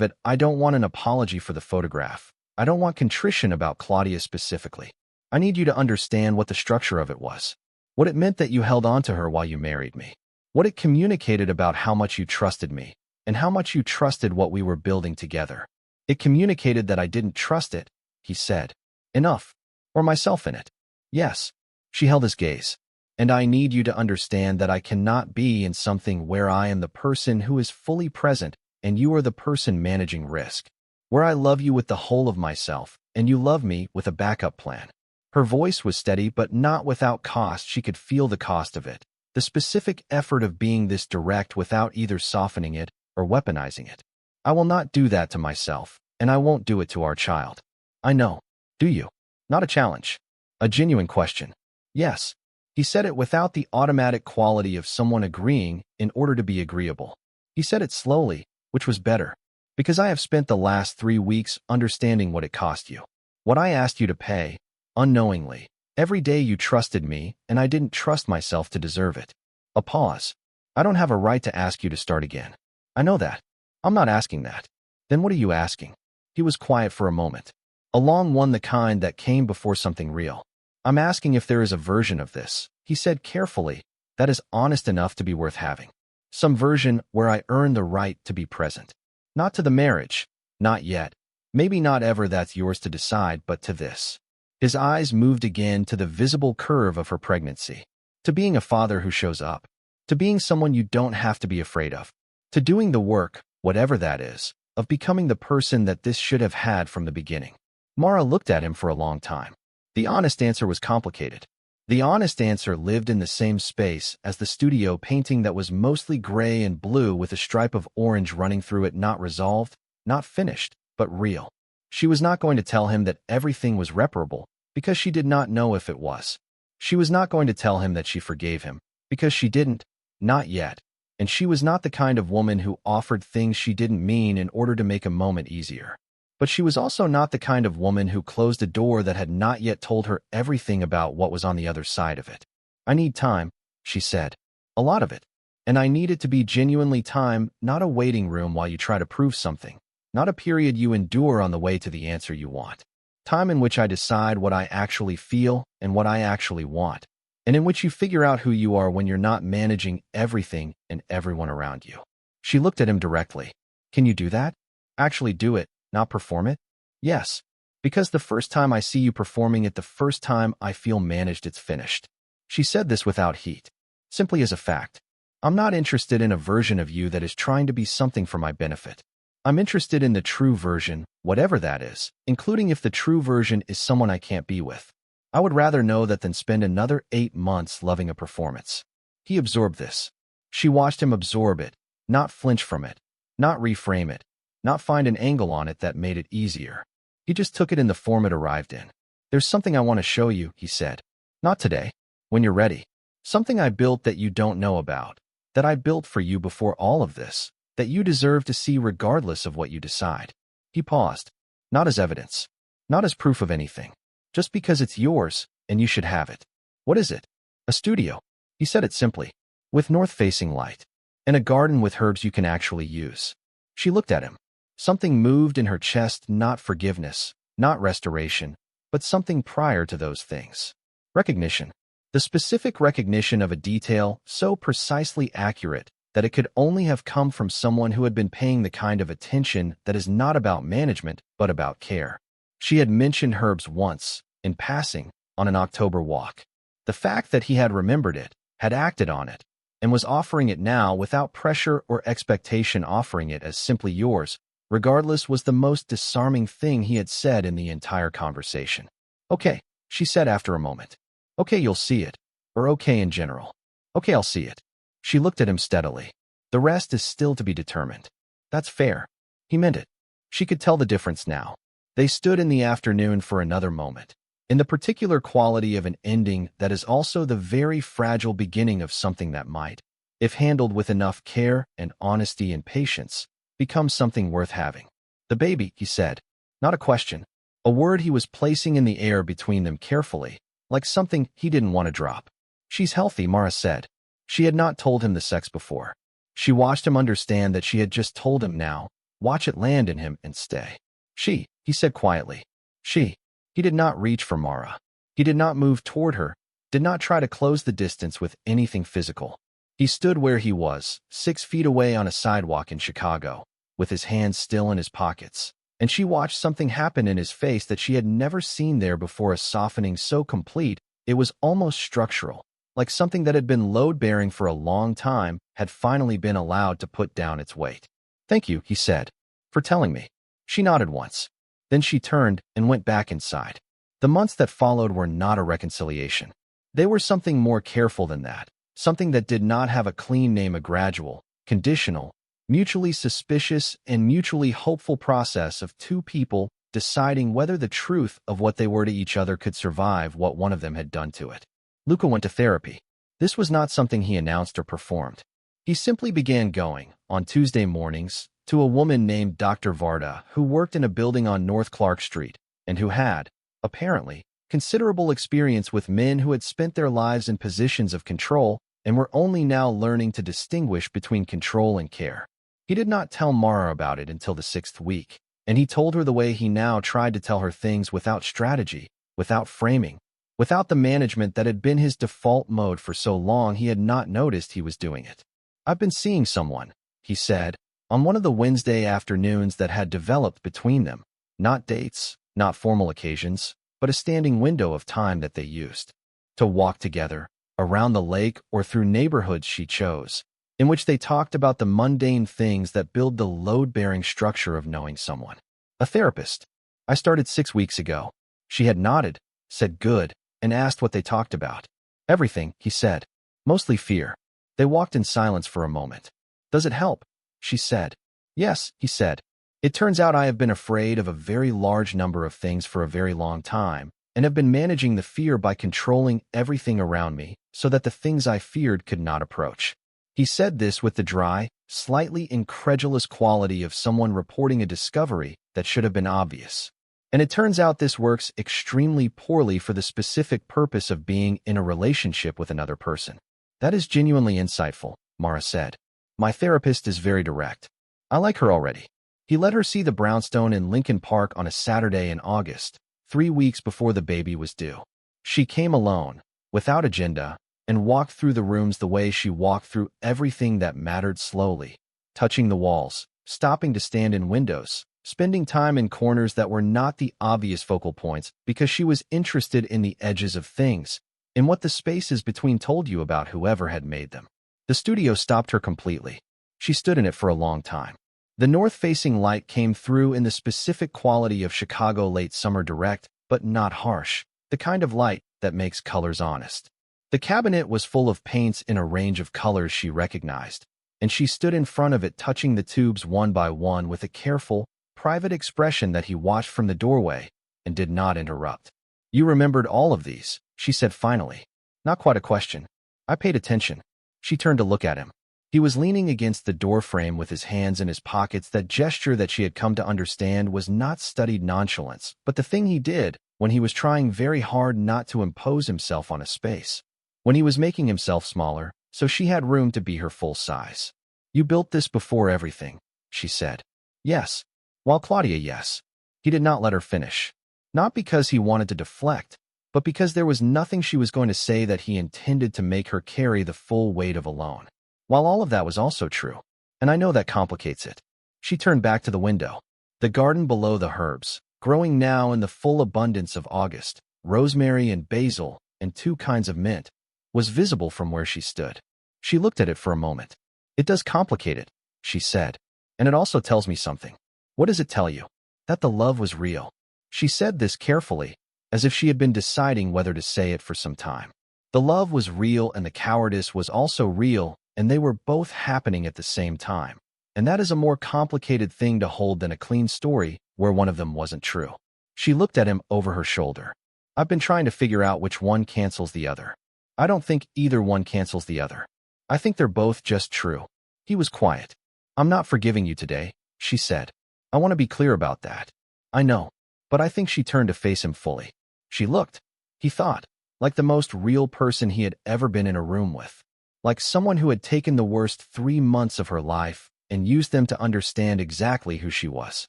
it. I don't want an apology for the photograph. I don't want contrition about Claudia specifically. I need you to understand what the structure of it was. What it meant that you held on to her while you married me. What it communicated about how much you trusted me, and how much you trusted what we were building together. It communicated that I didn't trust it, he said. Enough. Or myself in it. Yes. She held his gaze. And I need you to understand that I cannot be in something where I am the person who is fully present and you are the person managing risk. Where I love you with the whole of myself and you love me with a backup plan. Her voice was steady but not without cost. She could feel the cost of it. The specific effort of being this direct without either softening it or weaponizing it. I will not do that to myself, and I won't do it to our child. I know. Do you? Not a challenge. A genuine question. Yes. He said it without the automatic quality of someone agreeing in order to be agreeable. He said it slowly, which was better, because I have spent the last 3 weeks understanding what it cost you. What I asked you to pay, unknowingly. Every day you trusted me, and I didn't trust myself to deserve it. A pause. I don't have a right to ask you to start again. I know that. I'm not asking that. Then what are you asking? He was quiet for a moment. A long one, the kind that came before something real. I'm asking if there is a version of this, he said carefully, that is honest enough to be worth having. Some version where I earn the right to be present. Not to the marriage. Not yet. Maybe not ever. That's yours to decide, but to this. His eyes moved again to the visible curve of her pregnancy. To being a father who shows up. To being someone you don't have to be afraid of. To doing the work, whatever that is, of becoming the person that this should have had from the beginning. Mara looked at him for a long time. The honest answer was complicated. The honest answer lived in the same space as the studio painting that was mostly gray and blue with a stripe of orange running through it, not resolved, not finished, but real. She was not going to tell him that everything was reparable, because she did not know if it was. She was not going to tell him that she forgave him, because she didn't, not yet. And she was not the kind of woman who offered things she didn't mean in order to make a moment easier. But she was also not the kind of woman who closed a door that had not yet told her everything about what was on the other side of it. I need time, she said. A lot of it. And I need it to be genuinely time, not a waiting room while you try to prove something. Not a period you endure on the way to the answer you want. Time in which I decide what I actually feel and what I actually want. And in which you figure out who you are when you're not managing everything and everyone around you. She looked at him directly. Can you do that? Actually do it. Not perform it? Yes. Because the first time I see you performing it, the first time I feel managed, it's finished. She said this without heat. Simply as a fact. I'm not interested in a version of you that is trying to be something for my benefit. I'm interested in the true version, whatever that is, including if the true version is someone I can't be with. I would rather know that than spend another 8 months loving a performance. He absorbed this. She watched him absorb it, not flinch from it, not reframe it. Not find an angle on it that made it easier. He just took it in the form it arrived in. There's something I want to show you, he said. Not today. When you're ready. Something I built that you don't know about. That I built for you before all of this. That you deserve to see regardless of what you decide. He paused. Not as evidence. Not as proof of anything. Just because it's yours, and you should have it. What is it? A studio. He said it simply. With north-facing light. And a garden with herbs you can actually use. She looked at him. Something moved in her chest, not forgiveness, not restoration, but something prior to those things. Recognition. The specific recognition of a detail so precisely accurate that it could only have come from someone who had been paying the kind of attention that is not about management, but about care. She had mentioned herbs once, in passing, on an October walk. The fact that he had remembered it, had acted on it, and was offering it now without pressure or expectation, offering it as simply yours, regardless, was the most disarming thing he had said in the entire conversation. Okay, she said after a moment. Okay, you'll see it. Or okay in general. Okay, I'll see it. She looked at him steadily. The rest is still to be determined. That's fair. He meant it. She could tell the difference now. They stood in the afternoon for another moment, in the particular quality of an ending that is also the very fragile beginning of something that might, if handled with enough care and honesty and patience, become something worth having. The baby, he said. Not a question. A word he was placing in the air between them carefully, like something he didn't want to drop. She's healthy, Mara said. She had not told him the sex before. She watched him understand that she had just told him now, watch it land in him and stay. She, he said quietly. She. He did not reach for Mara. He did not move toward her, did not try to close the distance with anything physical. He stood where he was, 6 feet away on a sidewalk in Chicago, with his hands still in his pockets, and she watched something happen in his face that she had never seen there before, a softening so complete it was almost structural, like something that had been load-bearing for a long time had finally been allowed to put down its weight. Thank you, he said, for telling me. She nodded once. Then she turned and went back inside. The months that followed were not a reconciliation. They were something more careful than that, something that did not have a clean name, a gradual, conditional, mutually suspicious and mutually hopeful process of two people deciding whether the truth of what they were to each other could survive what one of them had done to it. Luca went to therapy. This was not something he announced or performed. He simply began going, on Tuesday mornings, to a woman named Dr. Varda, who worked in a building on North Clark Street, and who had, apparently, considerable experience with men who had spent their lives in positions of control and were only now learning to distinguish between control and care. He did not tell Mara about it until the 6th week, and he told her the way he now tried to tell her things, without strategy, without framing, without the management that had been his default mode for so long he had not noticed he was doing it. I've been seeing someone, he said, on one of the Wednesday afternoons that had developed between them. Not dates, not formal occasions, but a standing window of time that they used to walk together, around the lake or through neighborhoods she chose, in which they talked about the mundane things that build the load-bearing structure of knowing someone. A therapist. I started 6 weeks ago. She had nodded, said good, and asked what they talked about. Everything, he said. Mostly fear. They walked in silence for a moment. Does it help? She said. Yes, he said. It turns out I have been afraid of a very large number of things for a very long time, and have been managing the fear by controlling everything around me so that the things I feared could not approach. He said this with the dry, slightly incredulous quality of someone reporting a discovery that should have been obvious. And it turns out this works extremely poorly for the specific purpose of being in a relationship with another person. That is genuinely insightful, Mara said. My therapist is very direct. I like her already. He let her see the brownstone in Lincoln Park on a Saturday in August, 3 weeks before the baby was due. She came alone, without agenda, and walked through the rooms the way she walked through everything that mattered, slowly, touching the walls, stopping to stand in windows, spending time in corners that were not the obvious focal points because she was interested in the edges of things, in what the spaces between told you about whoever had made them. The studio stopped her completely. She stood in it for a long time. The north-facing light came through in the specific quality of Chicago late summer, direct, but not harsh, the kind of light that makes colors honest. The cabinet was full of paints in a range of colors she recognized, and she stood in front of it, touching the tubes one by one with a careful, private expression that he watched from the doorway and did not interrupt. You remembered all of these, she said finally. Not quite a question. I paid attention. She turned to look at him. He was leaning against the doorframe with his hands in his pockets. That gesture that she had come to understand was not studied nonchalance, but the thing he did when he was trying very hard not to impose himself on a space. When he was making himself smaller, so she had room to be her full size. You built this before everything, she said. Yes. While Claudia, yes. He did not let her finish. Not because he wanted to deflect, but because there was nothing she was going to say that he intended to make her carry the full weight of alone. While all of that was also true, and I know that complicates it. She turned back to the window. The garden below, the herbs, growing now in the full abundance of August, rosemary and basil and 2 kinds of mint, was visible from where she stood. She looked at it for a moment. It does complicate it, she said, and it also tells me something. What does it tell you? That the love was real. She said this carefully, as if she had been deciding whether to say it for some time. The love was real, and the cowardice was also real, and they were both happening at the same time. And that is a more complicated thing to hold than a clean story where one of them wasn't true. She looked at him over her shoulder. I've been trying to figure out which one cancels the other. I don't think either one cancels the other. I think they're both just true. He was quiet. I'm not forgiving you today, she said. I want to be clear about that. I know. But I think she turned to face him fully. She looked, he thought, like the most real person he had ever been in a room with. Like someone who had taken the worst 3 months of her life and used them to understand exactly who she was.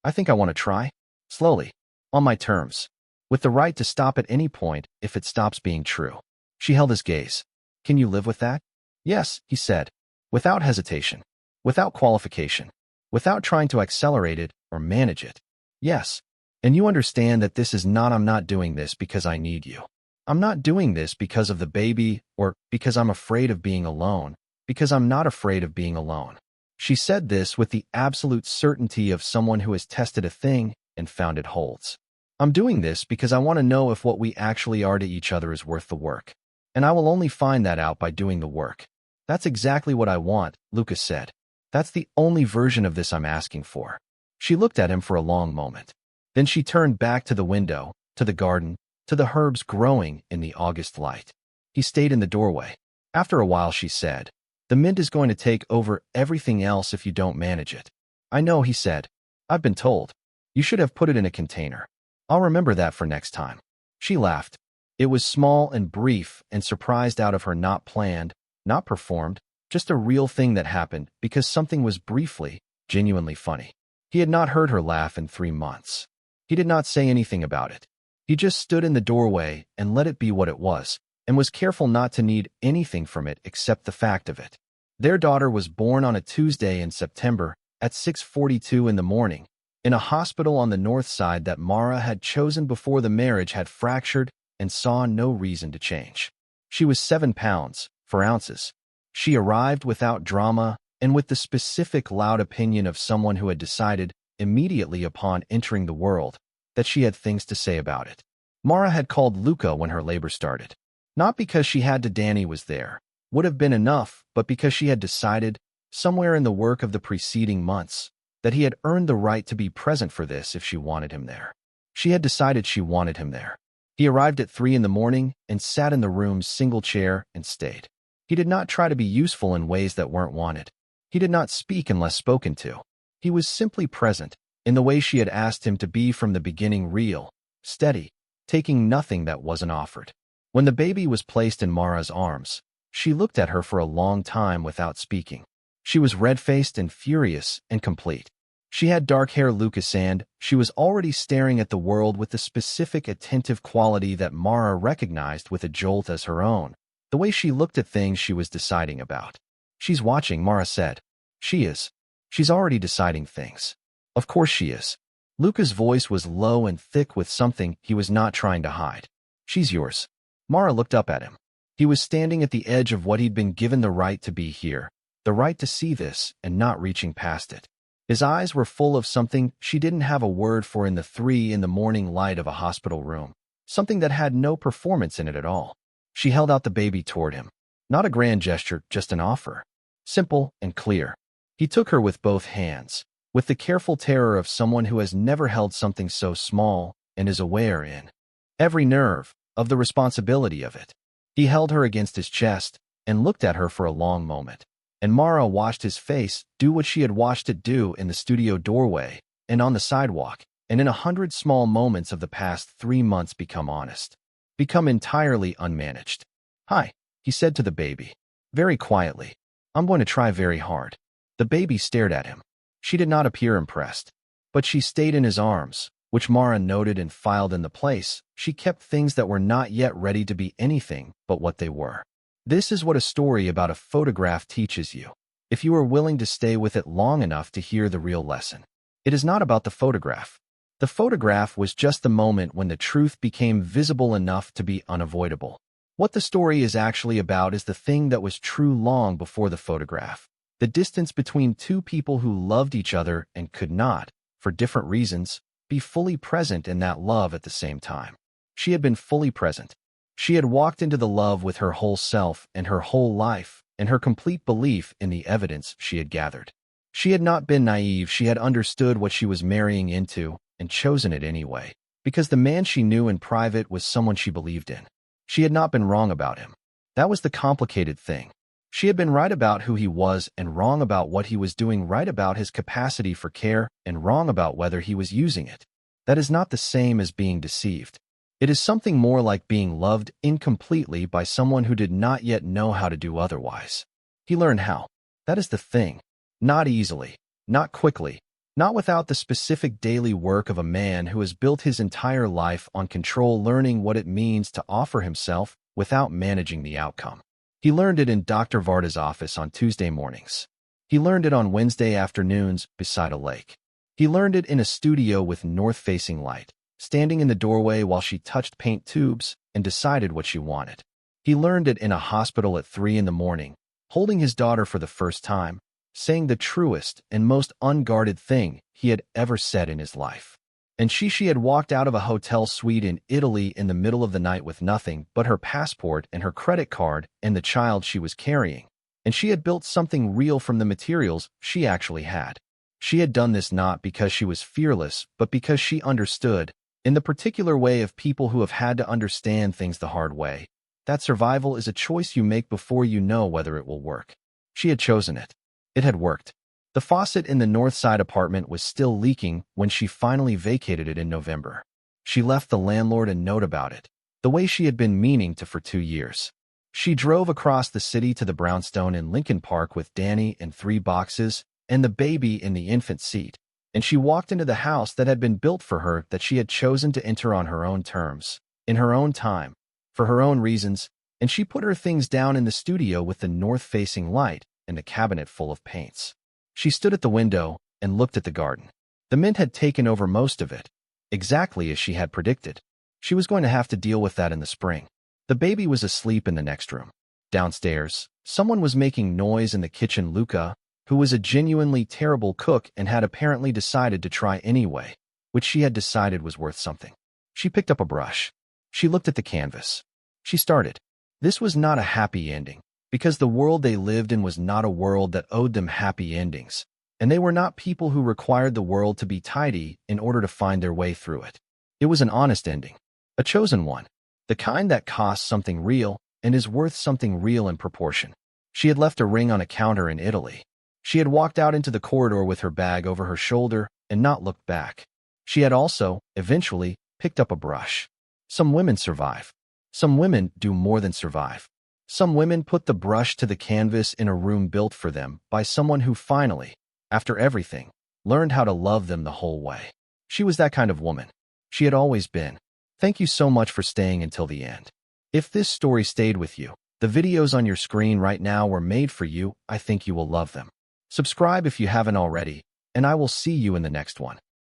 I think I want to try. Slowly. On my terms. With the right to stop at any point if it stops being true. She held his gaze. Can you live with that? Yes, he said. Without hesitation. Without qualification. Without trying to accelerate it or manage it. Yes. And you understand that this is not I'm not doing this because I need you. I'm not doing this because of the baby or because I'm afraid of being alone, because I'm not afraid of being alone. She said this with the absolute certainty of someone who has tested a thing and found it holds. I'm doing this because I want to know if what we actually are to each other is worth the work. And I will only find that out by doing the work. That's exactly what I want, Luca said. That's the only version of this I'm asking for. She looked at him for a long moment. Then she turned back to the window, to the garden, to the herbs growing in the August light. He stayed in the doorway. After a while she said, the mint is going to take over everything else if you don't manage it. I know, he said. I've been told. You should have put it in a container. I'll remember that for next time. She laughed. It was small and brief and surprised out of her, not planned, not performed, just a real thing that happened because something was briefly, genuinely funny. He had not heard her laugh in 3 months. He did not say anything about it. He just stood in the doorway and let it be what it was, and was careful not to need anything from it except the fact of it. Their daughter was born on a Tuesday in September at 6:42 in the morning, in a hospital on the north side that Mara had chosen before the marriage had fractured and saw no reason to change. She was 7 pounds, 4 ounces. She arrived without drama and with the specific loud opinion of someone who had decided, immediately upon entering the world, that she had things to say about it. Mara had called Luca when her labor started. Not because she had to, Danny was there, would have been enough, but because she had decided, somewhere in the work of the preceding months, that he had earned the right to be present for this if she wanted him there. She had decided she wanted him there. He arrived at 3 in the morning and sat in the room's single chair and stayed. He did not try to be useful in ways that weren't wanted. He did not speak unless spoken to. He was simply present, in the way she had asked him to be from the beginning, real, steady, taking nothing that wasn't offered. When the baby was placed in Mara's arms, she looked at her for a long time without speaking. She was red-faced and furious and complete. She had dark hair, Lucas, and she was already staring at the world with the specific attentive quality that Mara recognized with a jolt as her own, the way she looked at things she was deciding about. She's watching, Mara said. She is. She's already deciding things. Of course she is. Luca's voice was low and thick with something he was not trying to hide. She's yours. Mara looked up at him. He was standing at the edge of what he'd been given the right to be here, the right to see this and not reaching past it. His eyes were full of something she didn't have a word for in the 3 in the morning light of a hospital room, something that had no performance in it at all. She held out the baby toward him. Not a grand gesture, just an offer. Simple and clear. He took her with both hands, with the careful terror of someone who has never held something so small and is aware in every nerve of the responsibility of it. He held her against his chest and looked at her for a long moment. And Mara watched his face do what she had watched it do in the studio doorway and on the sidewalk, and in 100 small moments of the past 3 months become honest, become entirely unmanaged. Hi, he said to the baby, very quietly. I'm going to try very hard. The baby stared at him. She did not appear impressed, but she stayed in his arms, which Mara noted and filed in the place. She kept things that were not yet ready to be anything but what they were. This is what a story about a photograph teaches you, if you are willing to stay with it long enough to hear the real lesson. It is not about the photograph. The photograph was just the moment when the truth became visible enough to be unavoidable. What the story is actually about is the thing that was true long before the photograph. The distance between two people who loved each other and could not, for different reasons, be fully present in that love at the same time. She had been fully present. She had walked into the love with her whole self and her whole life, and her complete belief in the evidence she had gathered. She had not been naive. She had understood what she was marrying into and chosen it anyway, because the man she knew in private was someone she believed in. She had not been wrong about him. That was the complicated thing. She had been right about who he was and wrong about what he was doing, right about his capacity for care and wrong about whether he was using it. That is not the same as being deceived. It is something more like being loved incompletely by someone who did not yet know how to do otherwise. He learned how. That is the thing. Not easily, not quickly, not without the specific daily work of a man who has built his entire life on control, learning what it means to offer himself without managing the outcome. He learned it in Dr. Varda's office on Tuesday mornings. He learned it on Wednesday afternoons beside a lake. He learned it in a studio with north-facing light, standing in the doorway while she touched paint tubes and decided what she wanted. He learned it in a hospital at 3 in the morning, holding his daughter for the first time, saying the truest and most unguarded thing he had ever said in his life. And she had walked out of a hotel suite in Italy in the middle of the night with nothing but her passport and her credit card and the child she was carrying. And she had built something real from the materials she actually had. She had done this not because she was fearless, but because she understood, in the particular way of people who have had to understand things the hard way, that survival is a choice you make before you know whether it will work. She had chosen it. It had worked. The faucet in the north side apartment was still leaking when she finally vacated it in November. She left the landlord a note about it, the way she had been meaning to for 2 years. She drove across the city to the brownstone in Lincoln Park with Danny and 3 boxes and the baby in the infant seat, and she walked into the house that had been built for her, that she had chosen to enter on her own terms, in her own time, for her own reasons, and she put her things down in the studio with the north-facing light and the cabinet full of paints. She stood at the window and looked at the garden. The mint had taken over most of it, exactly as she had predicted. She was going to have to deal with that in the spring. The baby was asleep in the next room. Downstairs, someone was making noise in the kitchen. Luca, who was a genuinely terrible cook and had apparently decided to try anyway, which she had decided was worth something. She picked up a brush. She looked at the canvas. She started. This was not a happy ending, because the world they lived in was not a world that owed them happy endings, and they were not people who required the world to be tidy in order to find their way through it. It was an honest ending, a chosen one, the kind that costs something real and is worth something real in proportion. She had left a ring on a counter in Italy. She had walked out into the corridor with her bag over her shoulder and not looked back. She had also, eventually, picked up a brush. Some women survive. Some women do more than survive. Some women put the brush to the canvas in a room built for them by someone who finally, after everything, learned how to love them the whole way. She was that kind of woman. She had always been. Thank you so much for staying until the end. If this story stayed with you, the videos on your screen right now were made for you. I think you will love them. Subscribe if you haven't already, and I will see you in the next one.